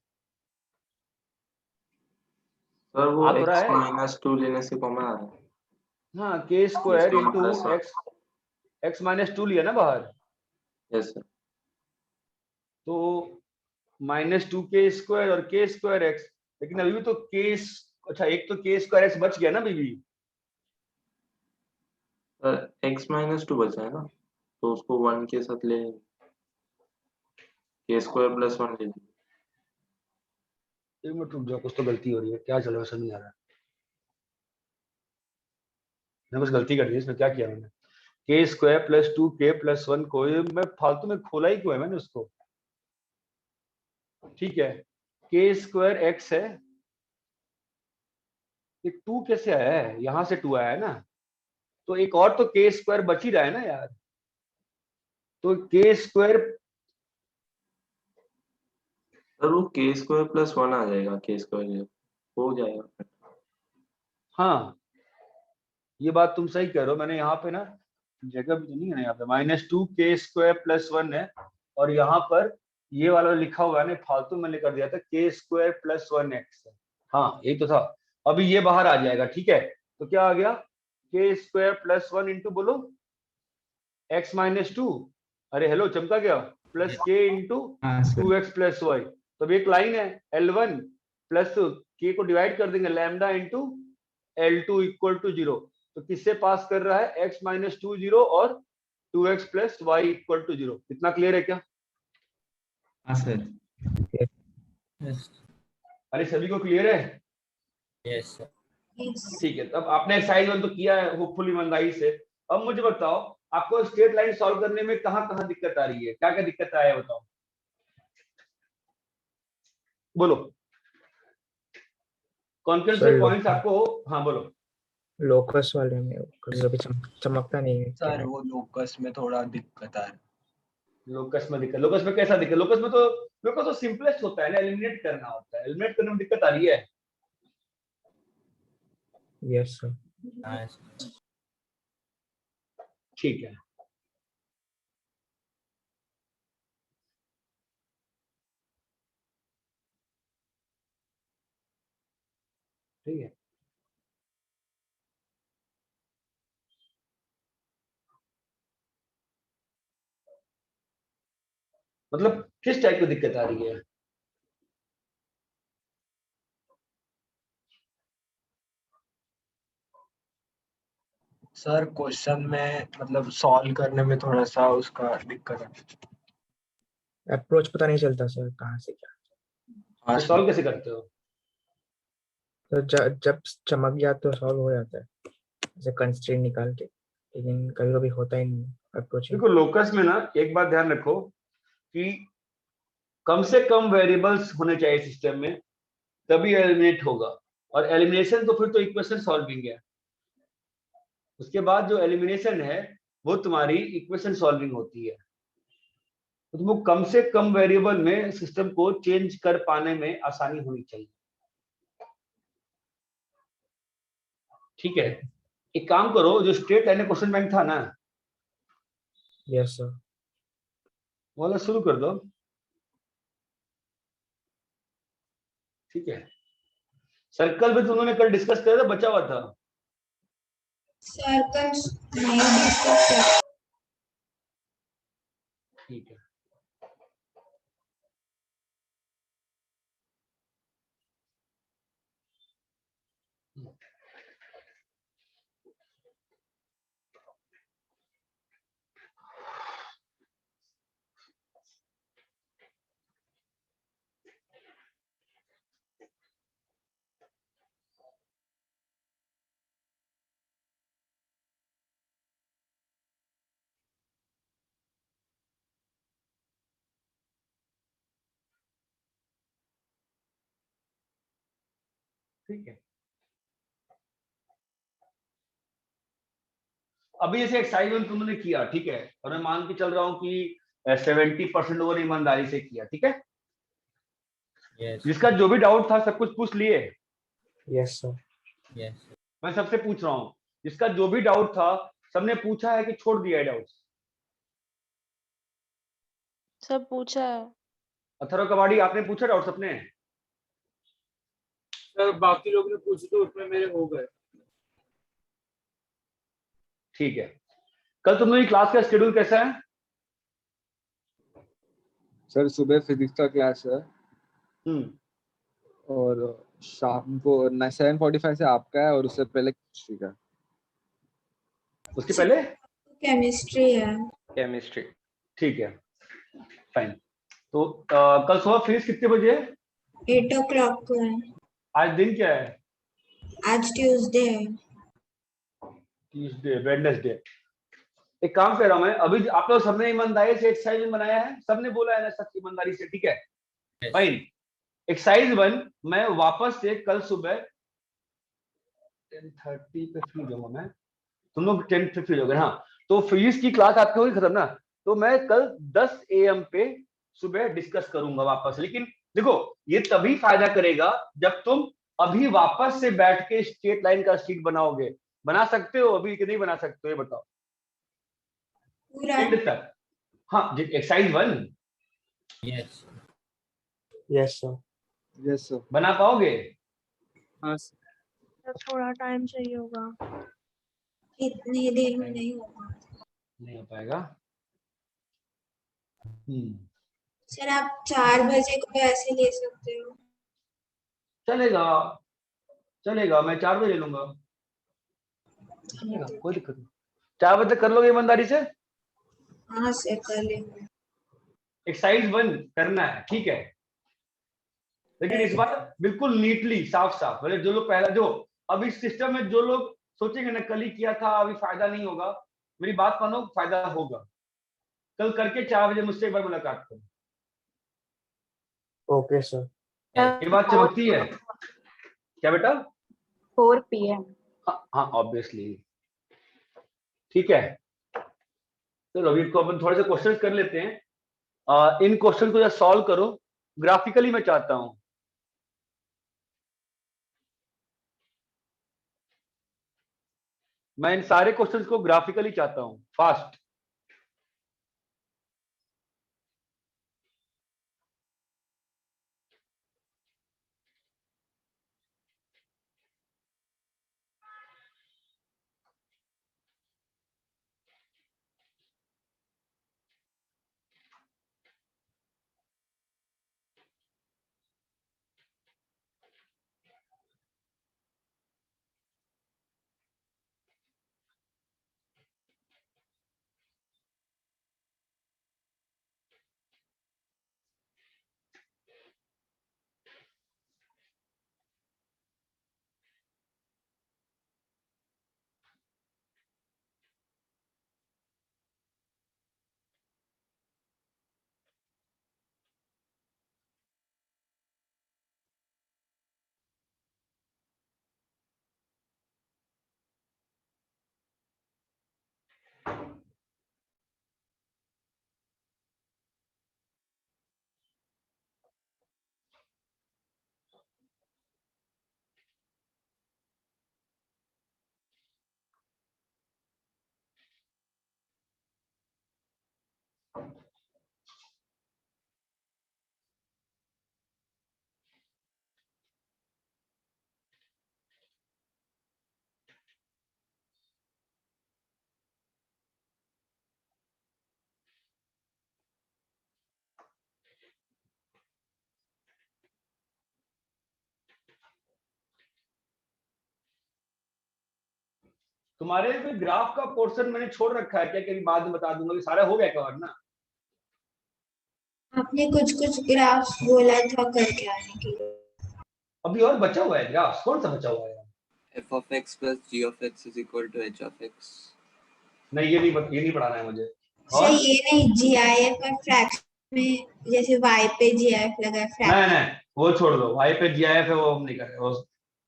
सर वो आ तो रहा x है। माइनस 2 लेने से कॉमन आ रहा है हाँ, के स्क्वायर इसका इंटू मतलब एक्स माइनस 2 लिया ना बाहर, यस सर तो -2k स्क्वायर और के स्क्वायर एक्स। लेकिन अभी भी तो के, अच्छा एक तो के स्क्वायर एक्स बच गया ना अभी भी। सर x माइनस 2 बचा है ना, तो उसको 1 के साथ ले k स्क्वायर प्लस 1 ले लीजिए। एक मिनट रुक जाओ, कुछ तो गलती हो रही है, क्या चल रहा है समझ नहीं आ रहा। मैंने कुछ गलती कर दी इसमें, क्या किया मैंने? के स्क्वायर प्लस 2k प्लस 1 को ये मैं फालतू में खोला ही क्यों है मैंने उसको? ठीक है, के स्क्वायर एक्स है, ये 2 कैसे आया है? यहां से 2 आया है ना, तो एक और तो के स्क्वायर बच ही रहा है ना यार, तो के स्क्वायर सर वो k स्क्वायर प्लस 1 आ जाएगा, k स्क्वायर हो जाएगा। हाँ ये बात तुम सही कह रहे हो, मैंने यहाँ पे ना जगह भी तो नहीं है ना, यहाँ पे -2k स्क्वायर प्लस 1 है, और यहाँ पर ये वाला लिखा हुआ है ना, फालतू मैंने कर दिया था k स्क्वायर प्लस 1x है। हाँ यही तो था, अभी ये बाहर आ जाएगा। ठीक है, तो क्या आ गया? k स्क्वायर प्लस 1 इंटू बोलो x माइनस 2, अरे हेलो चमका गया, प्लस k इंटू हाँ सर। 2x plus y। तो अब एक लाइन है L1 प्लस k को डिवाइड कर देंगे lambda into L2 equal to 0। तो किससे पास कर रहा है? x माइनस 2 0 और 2x plus Y equal to 0। इतना क्लियर है क्या? हाँ सर। यस अरे सभी को क्लियर है? Yes sir. Yes. ठीक है, तब आपने एक्सरसाइज 1 तो किया है होपफुली ईमानदारी से। अब मुझे बताओ आपको स्ट्रेट लाइन सॉल्व करने में कहाँ कहाँ दिक्कत आ रही है, क्या क्या दिक्कत आया है बताओ, बोलो कौन कौन से पॉइंट्स आपको। हाँ बोलो। लोकस वाले में कभी कभी चमकता नहीं है सर वो लोकस में थोड़ा दिक्कत आ रहा है। लोकस में दिक्कत? लोकस में कैसा दिक्कत? लोकस में तो लोकस तो सिंपलेस्ट होता है ना, एलिमिनेट करना होता है, एलिमिनेट करने में दिक्कत आ रही है। Yes sir. हाँ सर। ठीक है, ठीक है, मतलब किस टाइप की दिक्कत आ रही है? सर क्वेश्चन में मतलब सॉल्व करने में थोड़ा सा उसका दिक्कत है। अप्रोच पता नहीं चलता सर कहाँ से क्या। हाँ तो सर। सॉल्व कैसे करते हो? तो जब चमक गया तो सॉल्व हो जाता है ऐसे कंस्ट्रेंट निकाल के, लेकिन कभी कभी होता ही नहीं अप्रोच। देखो लोकस में ना एक बात ध्यान रखो कि कम से कम वेरिएबल्स होने चाहिए सिस्टम में, तभी एलिमिनेट होगा। और एलिमिनेशन तो फिर तो इक्वेशन सॉल्विंग है, उसके बाद जो एलिमिनेशन है वो तुम्हारी इक्वेशन सॉल्विंग होती है। तो तुमको कम से कम वेरिएबल में सिस्टम को चेंज कर पाने में आसानी होनी चाहिए। ठीक है, एक काम करो, जो स्ट्रेट लाइन क्वेश्चन बैंक था ना, यस सर। वाला शुरू कर दो। ठीक है, सर्कल भी तुमने कल डिस्कस किया था, बचा हुआ था। सर्कल्स नहीं डिस्कस कर। ठीक है, ठीक है। अभी जैसे एक्सरसाइज तुमने किया, ठीक है, और मैं मान के चल रहा हूँ कि 70% लोगों ने ईमानदारी से किया, ठीक है। यस जिसका जो भी डाउट था सब कुछ पूछ लिए? Yes sir. यस मैं सबसे पूछ रहा हूँ, जिसका जो भी डाउट था सबने पूछा है कि छोड़ दिया है डाउट? सब पूछा है। अथर्व कबाड़ी आपने पूछा डाउट अपने? सर बाकी लोग ने पूछे तो उसमें मेरे हो गए। ठीक है, कल तुम लोग क्लास का शेड्यूल कैसा है? सर सुबह फिजिक्स का क्लास है हम्म, और शाम को 7:45 से आपका है और उससे पहले केमिस्ट्री का। उसके पहले केमिस्ट्री है। केमिस्ट्री। ठीक है, फाइन। तो कल सुबह फीस कितने बजे है? 8 o'clock को है। आज दिन क्या है? आज ट्यूसडे है। Tuesday, Wednesday. एक काम कर रहा हूं मैं, अभी आप लोग सबने ईमानदारी से एक्सरसाइज बनाया है, सबने बोला है ना सब ईमानदारी से, ठीक है? फाइन। एक्सरसाइज 1 मैं वापस से कल सुबह 10:30 पे फ्री होगा मैं, तुम लोग 10 पे फ्री होगे? हाँ, तो फीस की क्लास आपकी होगी खत्म ना, तो मैं कल 10 AM पे सुबह डिस्कस करूंगा वापस। लेकिन देखो ये तभी फायदा करेगा जब तुम अभी वापस से बैठ के स्ट्रेट लाइन का शीट बनाओगे। बना सकते हो अभी कि नहीं बना सकते हो ये बताओ पूरा एंड तक? हाँ, exercise 1 yes yes sir. Yes sir. बना पाओगे? हाँ सर थोड़ा टाइम चाहिए होगा। इतनी देर में नहीं होगा। नहीं हो पाएगा। सर आप 4 बजे को ऐसे ले सकते हो। चलेगा चलेगा, मैं 4 बजे ले लूंगा, चलेगा, कोई दिक्कत नहीं। 4 बजे तक कर लोगे ईमानदारी से? हाँ सर कर लेंगे। एक्सरसाइज 1 करना है, ठीक है? लेकिन इस बार बिल्कुल नीटली, साफ साफ, मतलब जो लोग पहला, जो अब इस सिस्टम में जो लोग सोचेंगे ना कल ही किया था अभी फायदा नहीं होगा, मेरी बात मानो, फायदा होगा। कल करके 4 बजे मुझसे एक बार मुलाकात करो। Okay sir. ये बात चमकती है क्या बेटा? 4 PM। हाँ ऑब्वियसली, ठीक है। चलो अभी इनको अपन थोड़े से क्वेश्चन कर लेते हैं। इन क्वेश्चन को सॉल्व करो ग्राफिकली, मैं चाहता हूं। मैं इन सारे क्वेश्चंस को ग्राफिकली चाहता हूं, फास्ट। तुम्हारे कोई ग्राफ का पोर्शन मैंने छोड़ रखा है क्या? कहीं बाद में बता दूंगा कि सारा हो गया कवर ना। आपने कुछ कुछ ग्राफ्स बोला था करके आने के लिए। अभी और बचा हुआ है ग्राफ, कौन सा बचा हुआ है? f of x plus g of x is equal to h of x। नहीं ये नहीं पढ़ाना है मुझे। सर ये नहीं, GIF और फ्रैक्शन में जैसे y पे GIF लगा है, फ्रैक्शन नहीं वो छोड़ दो, y पे GIF है वो हम नहीं कर रहे। वो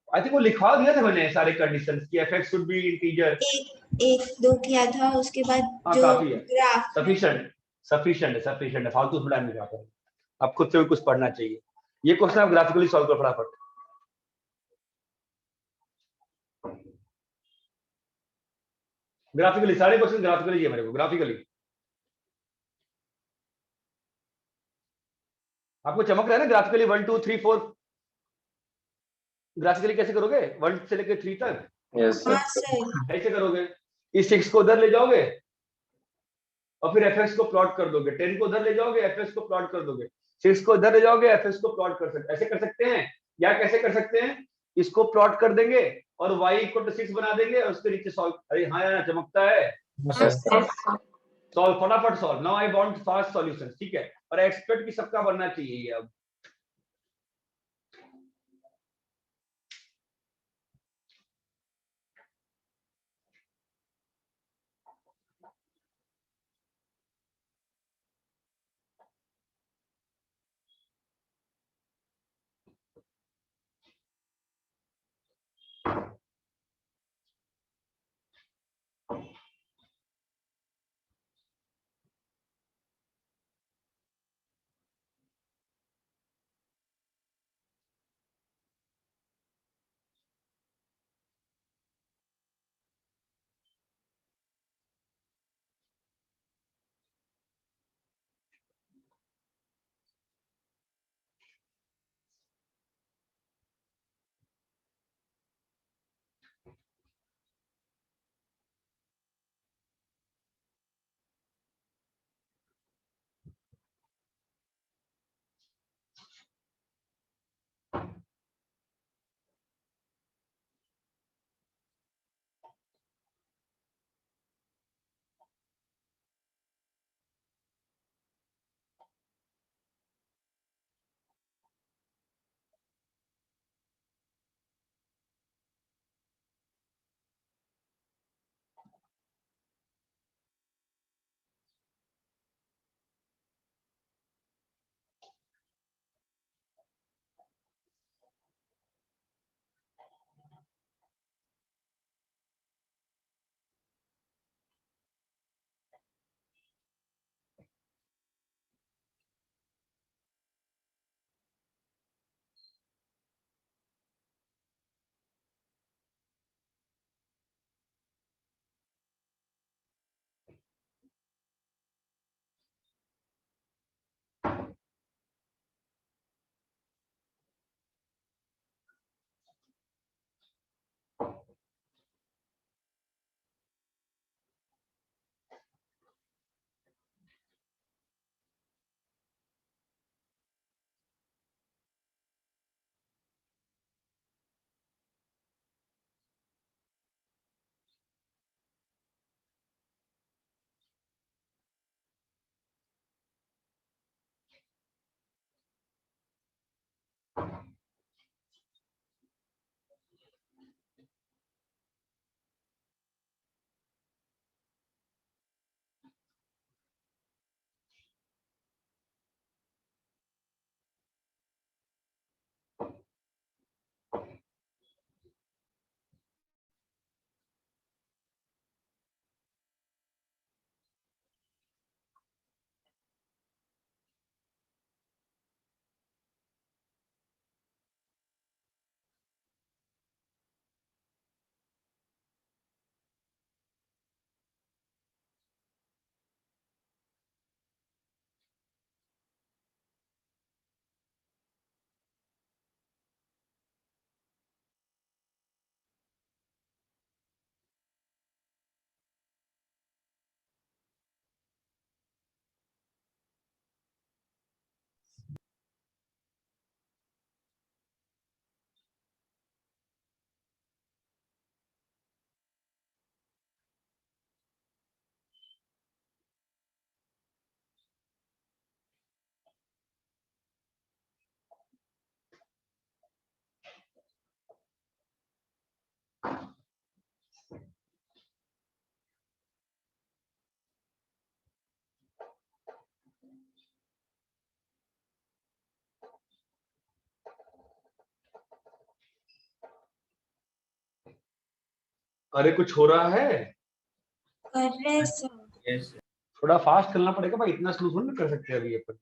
आई थिंक वो लिखवा दिया था मैंने सारे कंडीशंस कि fx शुड बी इंटीजर। एक दो किया था, उसके बाद हाँ, जो काफी है, ग्राफ सफिशिएंट है, फालतू में नहीं जाता। आप खुद से भी कुछ पढ़ना चाहिए। ये क्वेश्चन आप ग्राफिकली सॉल्व करो फटाफट। ग्राफिकली सारे क्वेश्चन ग्राफिकली है मेरे को, ग्राफिकली। आपको चमक रहा है ना ग्राफिकली? 1 2 3 4 ग्राफिकली कैसे करोगे 1 से लेकर 3 तक? यस हाँ सर। सर। कैसे करोगे? इस 6 को उधर ले जाओगे और फिर fx को प्लॉट कर दोगे, 10 को उधर ले जाओगे fx को प्लॉट कर दोगे, 6 को उधर ले जाओगे fx को प्लॉट कर सकते, ऐसे कर सकते हैं। या कैसे कर सकते हैं, इसको प्लॉट कर देंगे और y = 6 बना देंगे और उसके नीचे सॉल्व। अरे हाँ यार चमकता है। सॉल्व, फटाफट solve. Now I want fast solutions, ठीक है, और एक्सपेक्ट कि सबका बनना चाहिए ये अब। अरे कुछ हो रहा है? कर रहे सर। यस थोड़ा फास्ट करना पड़ेगा भाई, इतना स्लो थोड़ी ना कर सकते अभी अपन।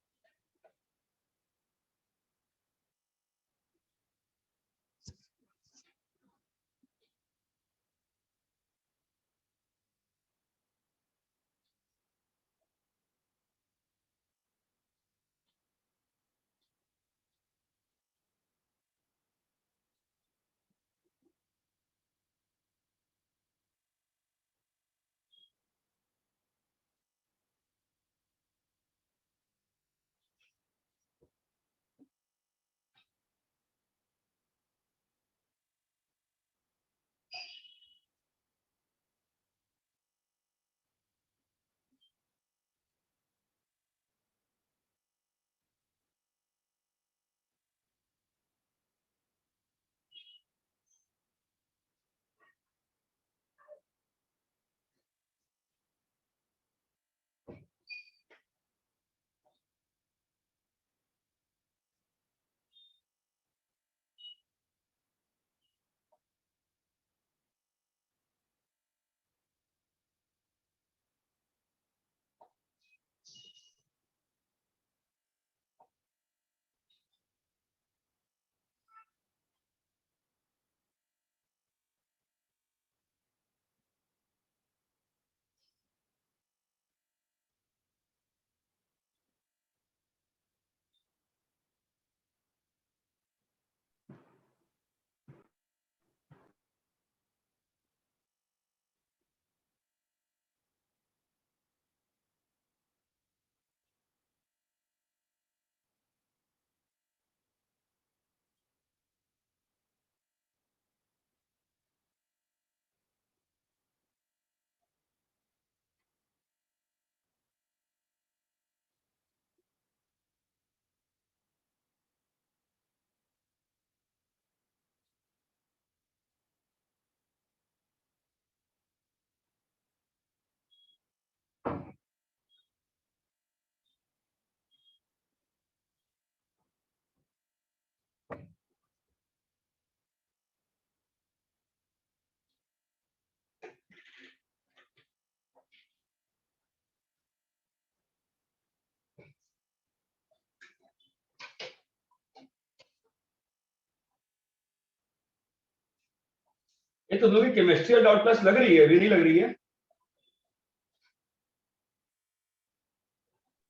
ये तुम लोग की केमिस्ट्री और डाउट क्लास लग रही है, अभी नहीं लग रही है?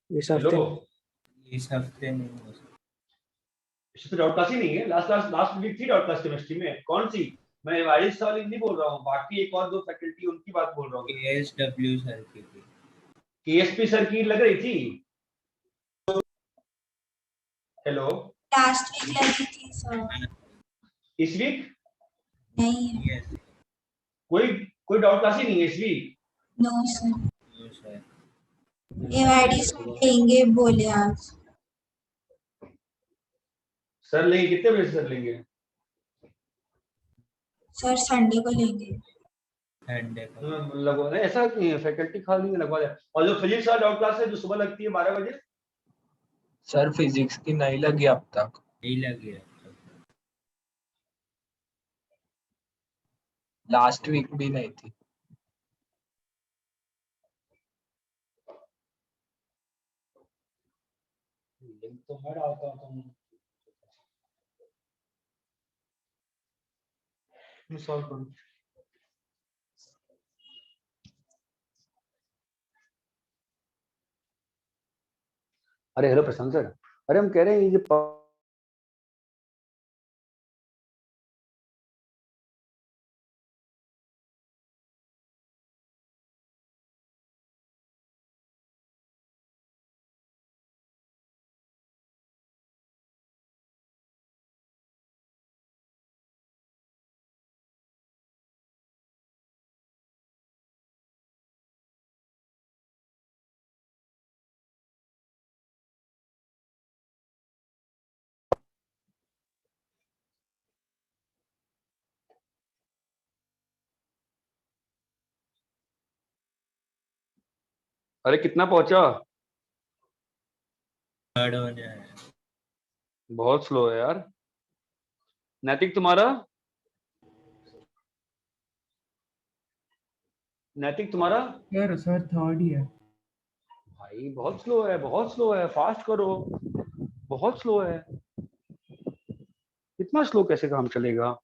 इस हेलो, हफ्ते इस हफ्ते नहीं हो सकता। इसमें डाउट क्लास ही नहीं है। लास्ट लास्ट लास्ट वीक थी डाउट क्लास केमिस्ट्री में, कौन सी? मैं वारिस वाली नहीं बोल रहा हूँ, बाकी एक और दो फैकल्टी उनकी बात बोल रहा हूँ। KSW सर की थी। केएसपी सर की लग रही थी। हेलो, लास्ट वीक लगी थी सर। इस वीक नहीं है। Yes, कोई कोई डाउट क्लास ही नहीं है इस week? No sir. no sir. AYD sir लेंगे बोले आज। सर लेंगे कितने बजे से सर लेंगे? सर संडे को लेंगे। संडे को। लगवा नहीं, ऐसा नहीं है, फैकल्टी खाली नहीं लगवा दे। और जो फिजिक्स वाला डाउट क्लास है जो सुबह लगती है 12 बजे, सर फिजिक्स की नहीं लगी अब तक। नहीं लगी है। लास्ट वीक भी नहीं थी। लिंक तो मैं डालता हूँ, तुम सॉल्व करो। अरे हेलो प्रशांत सर, अरे हम कह रहे हैं ये जो अरे कितना पहुंचा? थर्ड होने आया। बहुत स्लो है यार। नैतिक तुम्हारा? नैतिक तुम्हारा? यार सर थर्ड ही है। भाई बहुत स्लो है, बहुत स्लो है, फास्ट करो। बहुत स्लो है, इतना स्लो कैसे काम चलेगा?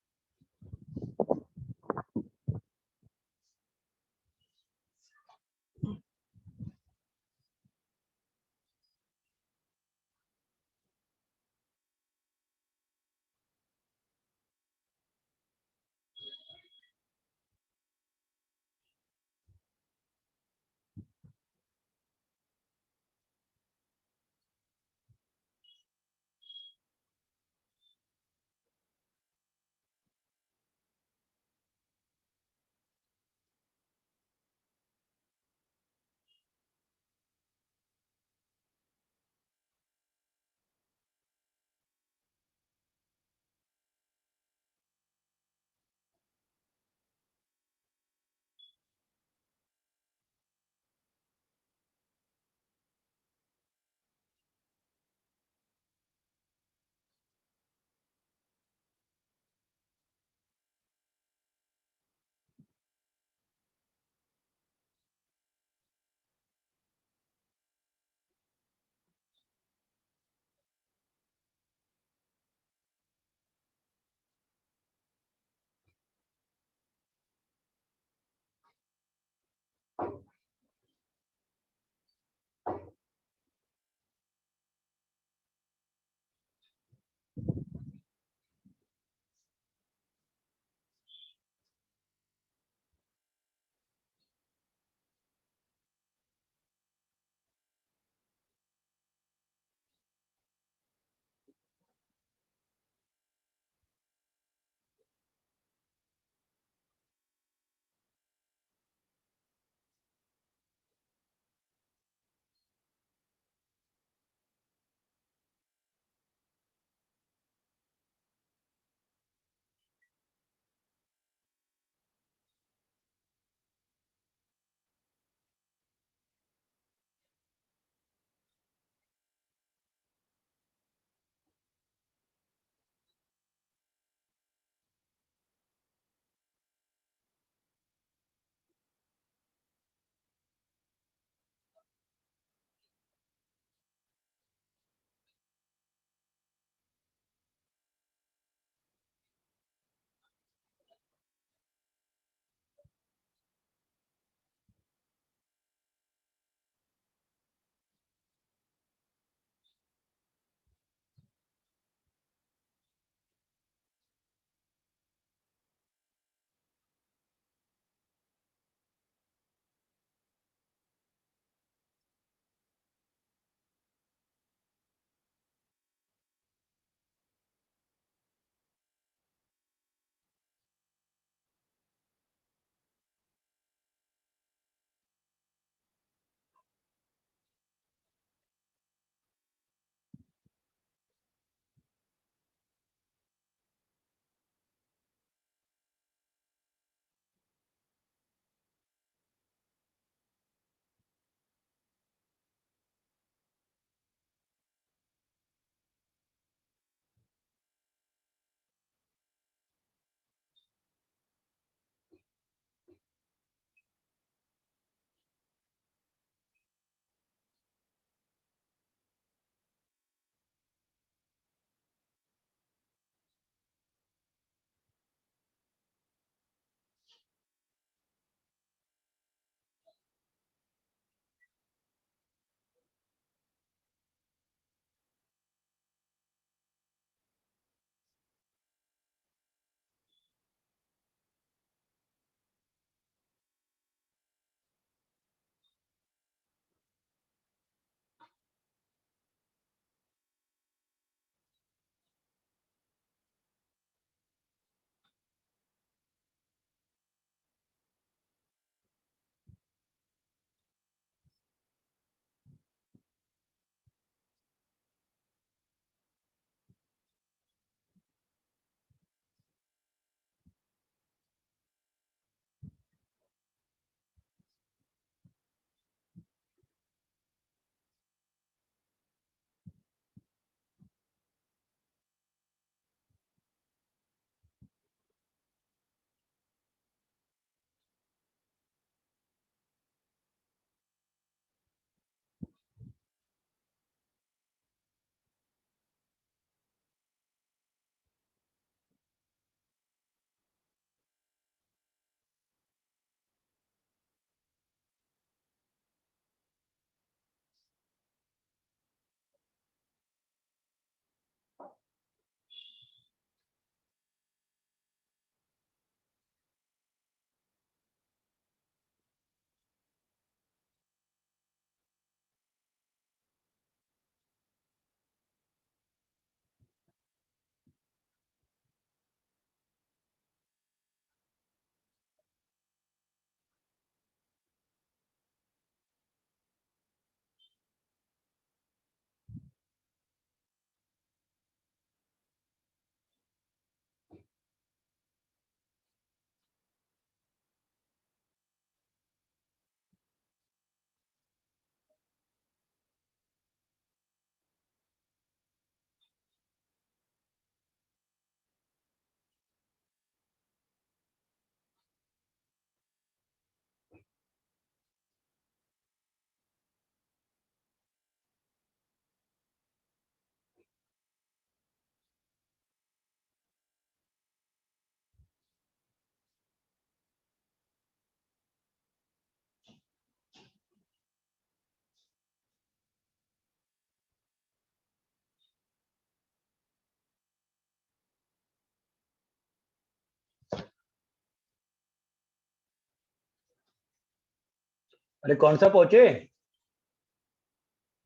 अरे कौन सा पहुंचे?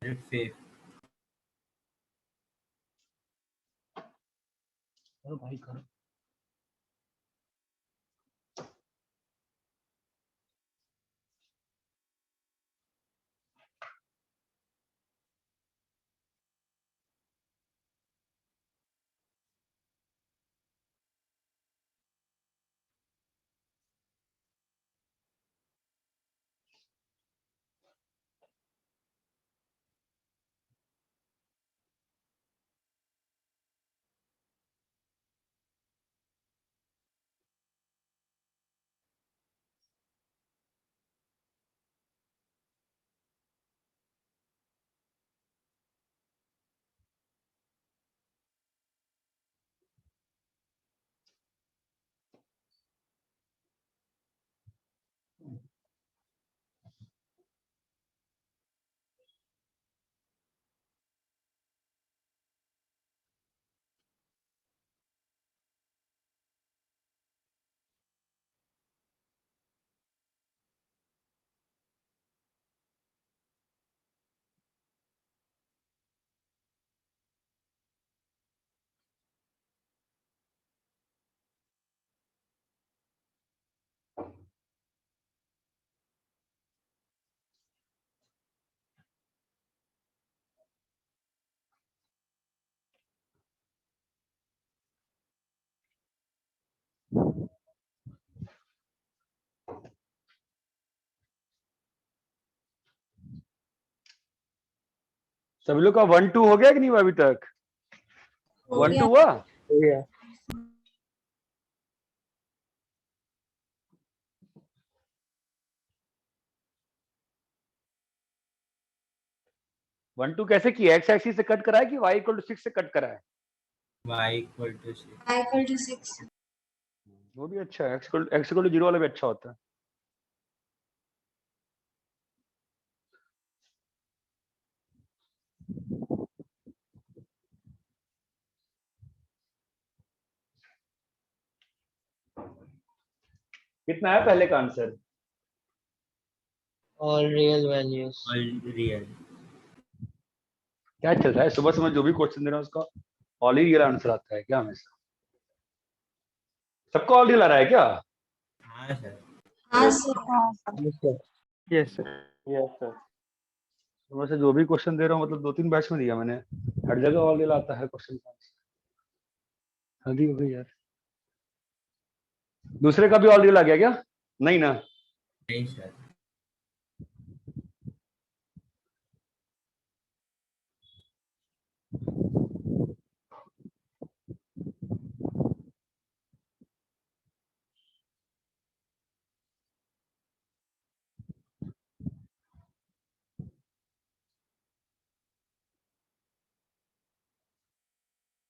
फिफ्थ। करो भाई करो। सभी लोग का 1-2 हो गया कि नहीं हुआ अभी तक? हो 1-2 गया। हुआ? हो गया। 1-2 कैसे किया? एक्स एक्सिस से कट करा है कि y इक्वल टू 6 से कट करा है? y equal to 6। I equal to 6. वो भी अच्छा है। x इक्वल टू 0 वाला भी अच्छा होता है। कितना है पहले का answer? All real values. All real. क्या चल रहा है? सुबह सुबह जो भी क्वेश्चन दे रहा हूँ उसका ऑल ही रियल आंसर आता है क्या हमेशा? सबका ऑल रियल आ रहा है क्या? हाँ सर। हाँ sir. Yes sir. Yes sir. सुबह से जो भी क्वेश्चन दे रहा हूँ मतलब 2-3 बैच में दिया मैंने, हर जगह ऑल रियल आता है क्वेश्चन का आंसर। हदी हो गई यार। दूसरे का भी ऑल रियल आ गया क्या? नहीं ना? नहीं सर।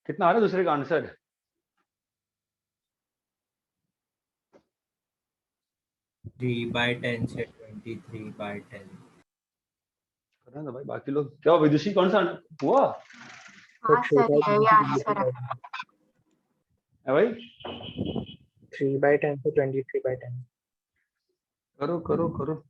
कितना आ रहा है दूसरे का आंसर? थ्री बाई 10 से 23/10। करना था भाई। बाकी लोग क्या विदुषी कौन सा हुआ हाँ सर यही आंसर है। है भाई? 3/10 से 23/10। करो करो करो।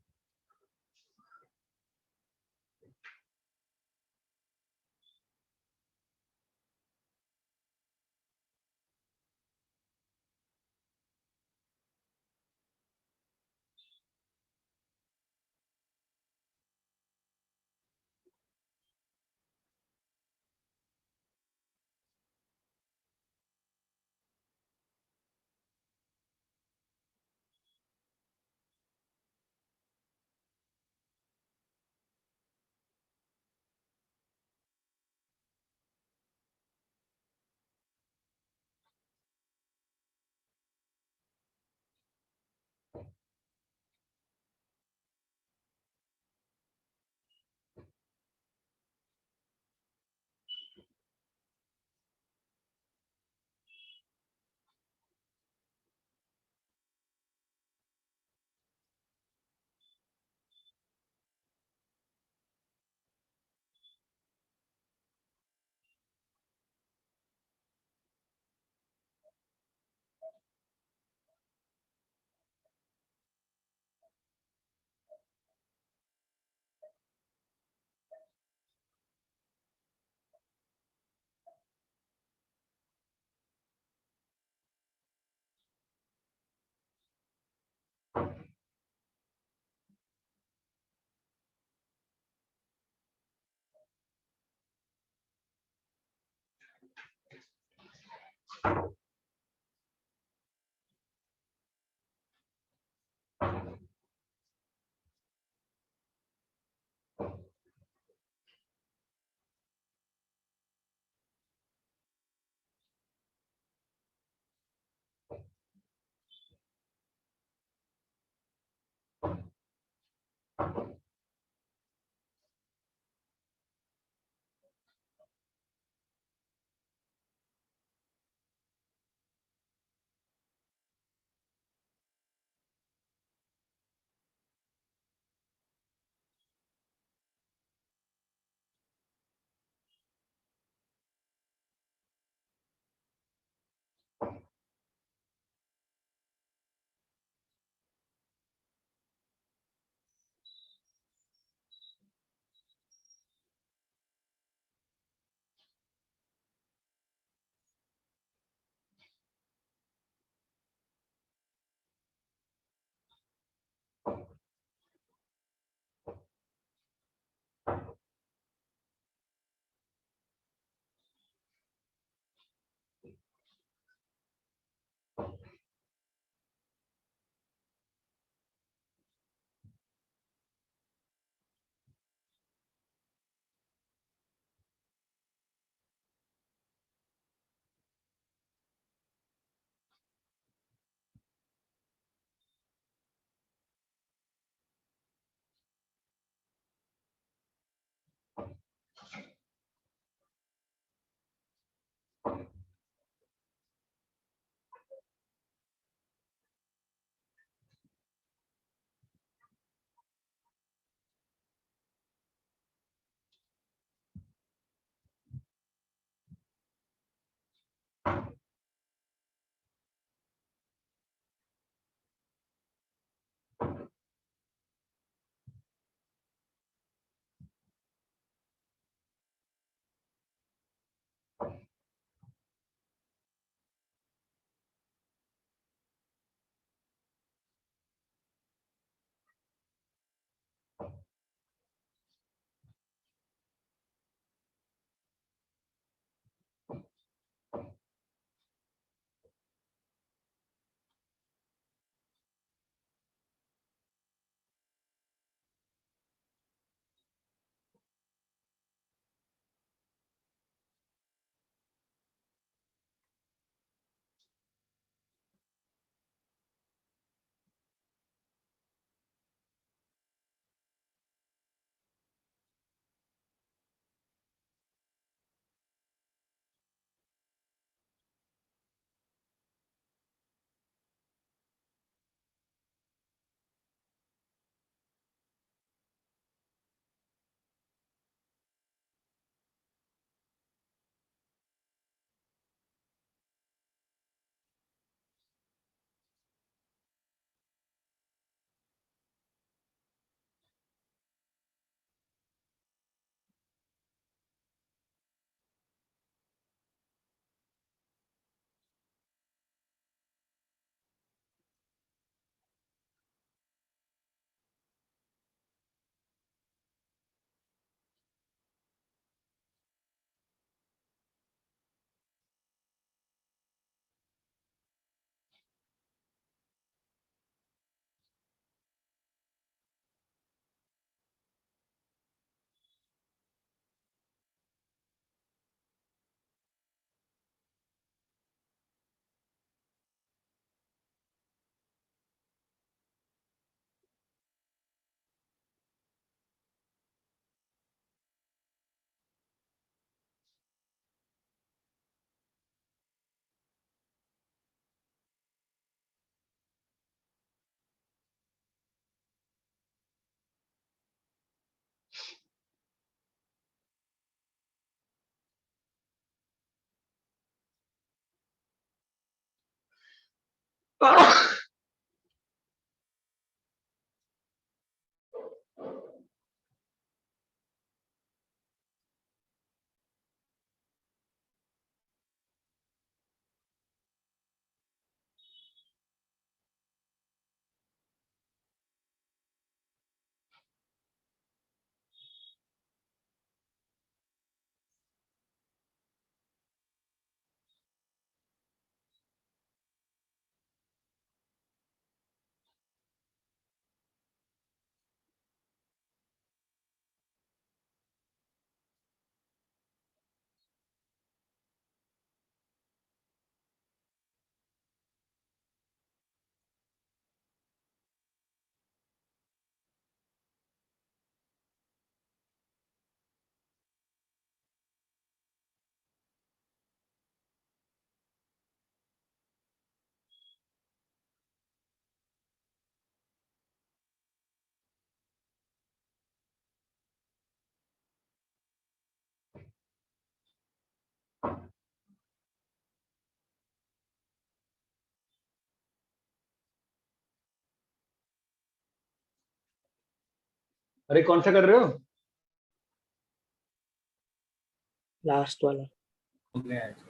अरे कौन सा कर रहे हो? लास्ट वाला। हो गया है सर।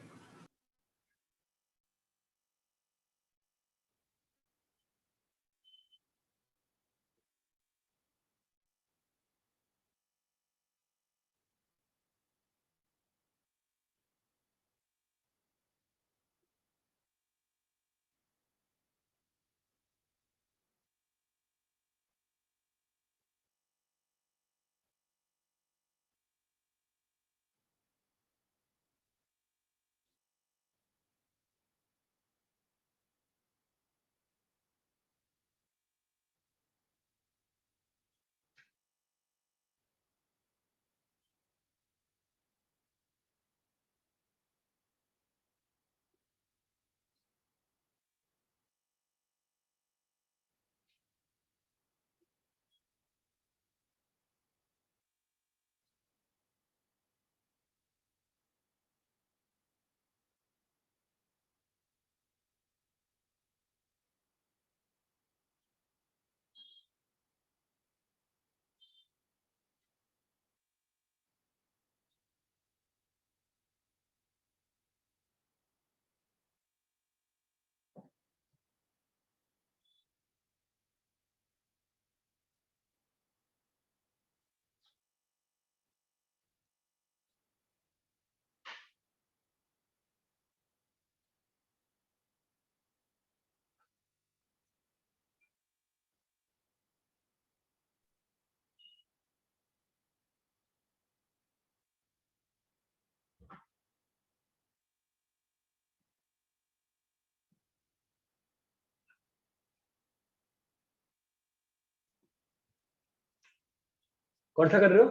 कौन सा कर रहे हो?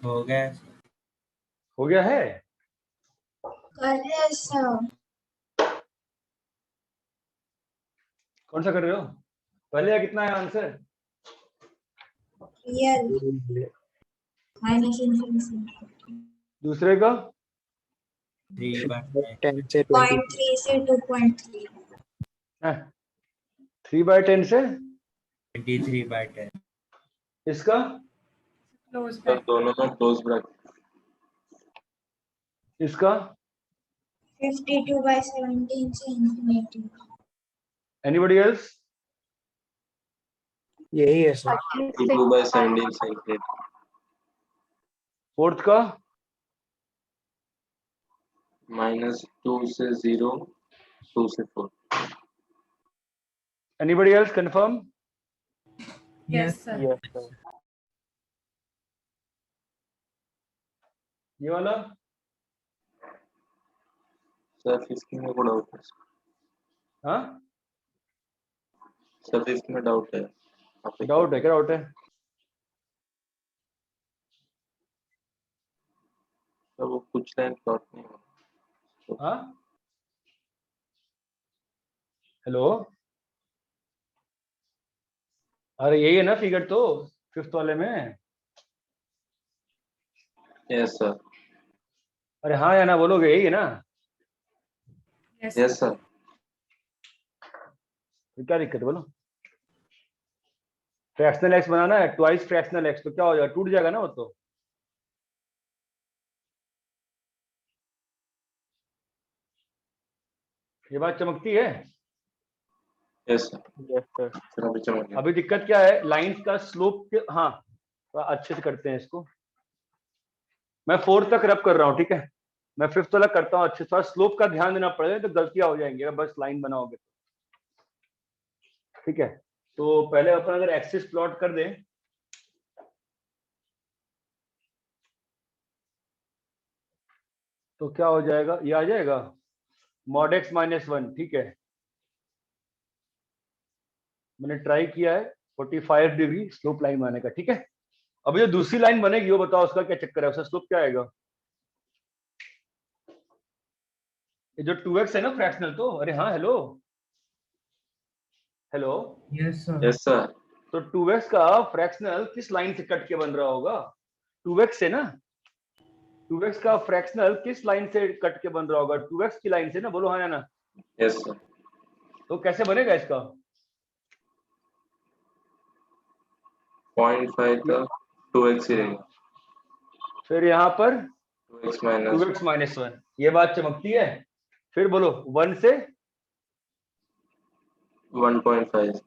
हो गया है सर। हो गया है? कर रहे हैं सर। कौन सा कर रहे हो? पहले का कितना है आंसर? Real minus infinity. दूसरे का? 3/10 10 से 20। 0.3 से 2.3। 3/10 से 23/10। इसका? सर दोनों में क्लोज ब्रैकेट। इसका? 52/17 से इन्फिनिटी। Anybody else? यही है सर। 52/17 से infinity। फोर्थ का? -2 से 0, 2 से 4। Anybody else confirm? Yes, sir. Yes sir. ये वाला? सर फिफ्थ में को डाउट है। हाँ सर फिफ्थ में डाउट है। आप एक डाउट है, क्या डाउट है? सर वो कुछ लाइन प्लॉट नहीं हो। हाँ हेलो, अरे यही है ना फिगर तो फिफ्थ वाले में? Yes sir. अरे हाँ या ना बोलोगे, यही है ना? Yes sir. तो क्या दिक्कत है बोलो? फ्रैक्शनल एक्स बनाना है, ट्वाइस फ्रैक्शनल एक्स, तो क्या हो जाएगा? टूट जाएगा ना वो तो। ये बात चमकती है? Yes sir. Yes sir. Sir अभी चमक गया। अभी दिक्कत क्या है? लाइंस का स्लोप के, हाँ तो अच्छे से करते हैं इसको। मैं फोर्थ तक रब कर रहा हूँ, ठीक है? मैं फिफ्थ वाला करता हूँ अच्छे से। थोड़ा स्लोप का ध्यान देना पड़ेगा, तो गलतियां हो जाएंगी अगर बस लाइन बनाओगे तो। ठीक है, तो पहले अपन अगर एक्सिस प्लॉट कर दें तो क्या हो जाएगा? ये आ जाएगा mod x -1। ठीक है, मैंने ट्राई किया है 45 डिग्री स्लोप लाइन बनाने का। ठीक है, अब ये दूसरी लाइन बनेगी, वो बताओ उसका क्या चक्कर है? उसका स्लोप क्या आएगा? ये जो 2x है ना फ्रैक्शनल, तो अरे हाँ hello hello. Yes sir. Yes sir. तो 2x का फ्रैक्शनल किस लाइन से कट के बन रहा होगा? 2x से ना। 2x का फ्रैक्शनल किस लाइन से कट के बन रहा होगा? 2x की लाइन से ना, बोलो हाँ या ना? Yes sir. तो कैसे बनेगा इसका? 0.5 का 2x ही रहेगा, फिर यहाँ पर 2x माइनस 2x माइनस 1, ये बात चमकती है। फिर बोलो 1 से 1.5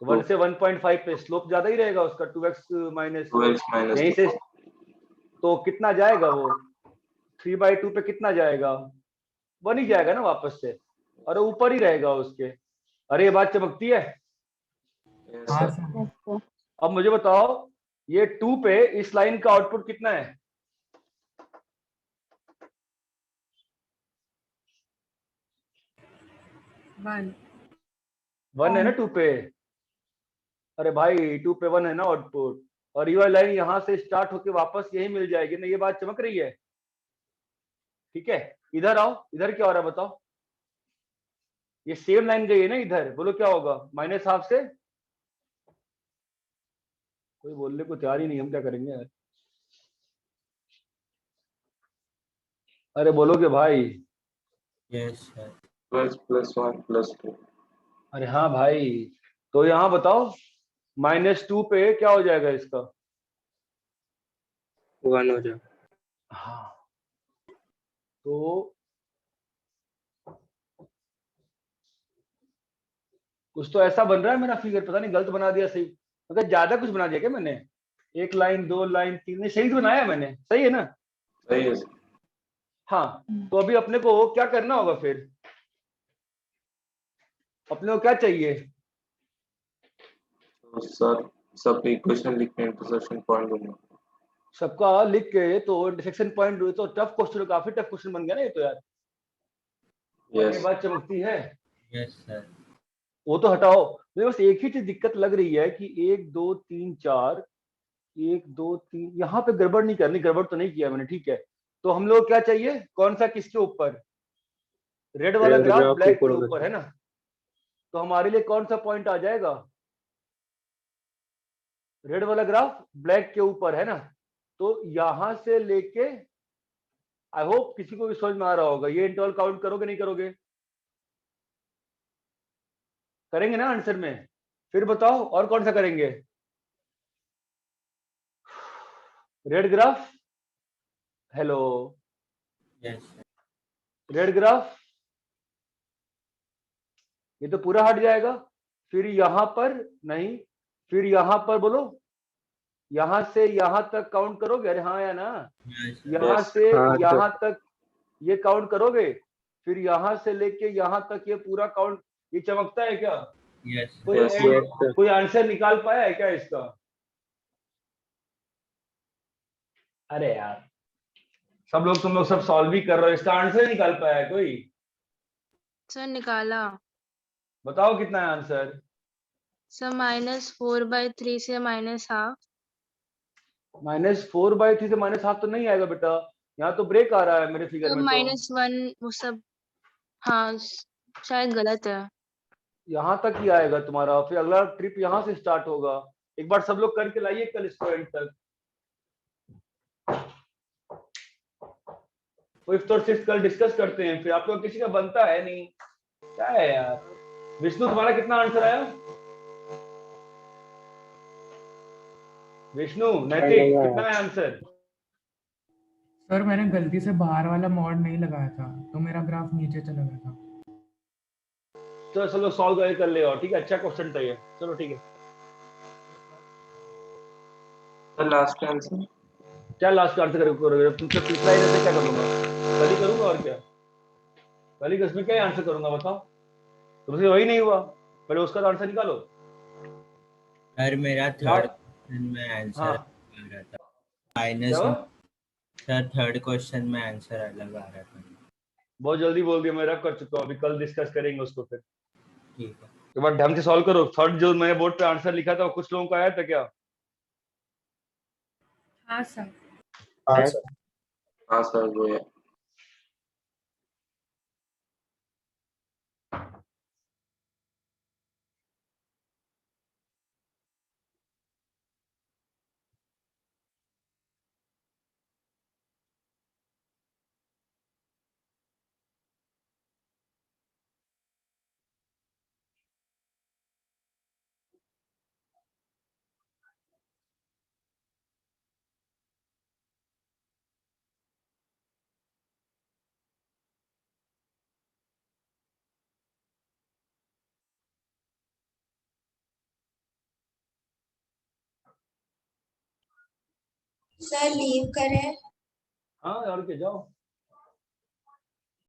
1 से 1.5 पे स्लोप ज्यादा ही रहेगा उसका, 2x माइनस 2x माइनस यहीं से, तो कितना जाएगा वो 3/2 पे कितना जाएगा, 1 ही जाएगा ना वापस से, और ऊपर ही रहेगा उसके। अरे ये बात चमकती है। हाँ सर। अब मुझे बताओ ये 2 पे इस लाइन का आउटपुट कितना है? 1 है ना 2 पे। अरे भाई 2 पे 1 है ना आउटपुट, और ये वाली लाइन यहां से स्टार्ट होके वापस यही मिल जाएगी ना, ये बात चमक रही है। ठीक है, इधर आओ, इधर क्या हो रहा है बताओ, ये सेम लाइन गई है ना इधर, बोलो क्या होगा, -12 से, कोई बोलने को तैयार ही नहीं, हम क्या करेंगे यार, अरे बोलोगे भाई? Yes sir. 2x + 1 + 2, अरे हाँ भाई, तो यहाँ बताओ -2 पे क्या हो जाएगा इसका? 1 हो जाएगा। हाँ, तो कुछ तो ऐसा बन रहा है मेरा फिगर, पता नहीं गलत बना दिया सही, मगर ज्यादा कुछ बना दिया क्या मैंने? 1 लाइन 2 लाइन 3, नहीं सही तो बनाया मैंने, सही है ना? सही है हाँ, तो अभी अपने को क्या करना होगा फिर, अपने को क्या चाहिए? तो सर सब इक्वेशन लिख के इंटरसेक्शन पॉइंट ढूंढना। सबका लिख के, तो इंटरसेक्शन पॉइंट, तो टफ क्वेश्चन, काफी टफ क्वेश्चन बन गया ना ये तो यार। और ये यस बात चमकती है। Yes sir. वो तो हटाओ, मुझे बस एक ही चीज दिक्कत लग रही है कि 1 2 3 4, 1 2 3, यहाँ पे गड़बड़ नहीं करनी, गड़बड़ तो नहीं किया मैंने, ठीक है। तो हम लोग क्या चाहिए, कौन सा, किसके ऊपर? रेड वाला रेड ग्राफ ग्राफ ब्लैक के ऊपर ऊपर है ना, तो हमारे लिए कौन सा पॉइंट आ जाएगा? रेड वाला ग्राफ ब्लैक के ऊपर है ना, तो यहां से लेके, आई होप किसी को भी समझ में आ रहा होगा, ये इंटरवल काउंट करोगे नहीं करोगे? करेंगे ना आंसर में? फिर बताओ और कौन सा करेंगे? Red graph, hello, yes red graph, ये तो पूरा हट जाएगा। फिर यहां पर नहीं, फिर यहां पर बोलो, यहां से यहां तक काउंट करोगे? अरे हाँ या ना, यहां यस से हाँ यहां तक ये काउंट करोगे, फिर यहां से लेके यहां तक ये पूरा काउंट, ये चमकता है क्या? यस कोई यस यस सर। कोई आंसर निकाल पाया है क्या इसका? अरे यार, सब लोग, तुम लोग सब सॉल्व ही कर रहे हो, इसका आंसर निकाल पाया है कोई? सर निकाला। बताओ कितना है आंसर? सर -4/3 से -1/2। -4/3 से -1/2 तो नहीं आएगा बेटा, यहाँ तो ब्रेक आ रहा है मेरे फिगर तो में। तो -1 वो सब, हाँ शायद गलत है। यहाँ तक ही आएगा तुम्हारा, फिर अगला ट्रिप यहाँ से स्टार्ट होगा। एक बार सब लोग करके लाइए कल इसको एंड तक। फिफ्थ और सिक्स्थ कल डिस्कस करते हैं, फिर आप लोग किसी का बनता है नहीं, क्या है यार। विष्णु तुम्हारा कितना आंसर आया? विष्णु नैतिक कितना है आंसर? सर मैंने गलती से बाहर वाला मॉड नहीं लगाया था, तो मेरा ग्राफ नीचे चला गया था। तो सब लोग सॉल्व कर ले, और ठीक है, अच्छा क्वेश्चन था ये, चलो ठीक है। सर लास्ट आंसर क्या लास्ट आंसर करोगे? तुमसे पिछला ही से क्या करूंगा, कल ही करूंगा और क्या, कल ही इसमें क्या आंसर करूंगा बताओ? तुमसे वही नहीं हुआ, पहले उसका आंसर निकालो। सर मेरा थर्ड क्वेश्चन में आंसर हाँ आ रहा था क्या हुआ? सर थर्ड क्वेश्चन में आंसर अलग आ रहा था। बहुत जल्दी बोल दिया, मैं रब कर चुका हूँ, अभी कल डिस्कस करेंगे उसको फिर। ठीक है। तो बात ढंग से सॉल्व करो। थर्ड जो मैंने बोर्ड पे आंसर लिखा था, कुछ लोगों को आया था क्या? हाँ सर। हाँ सर। हाँ सर वो है। सर लीव करें? हाँ और क्या, जाओ।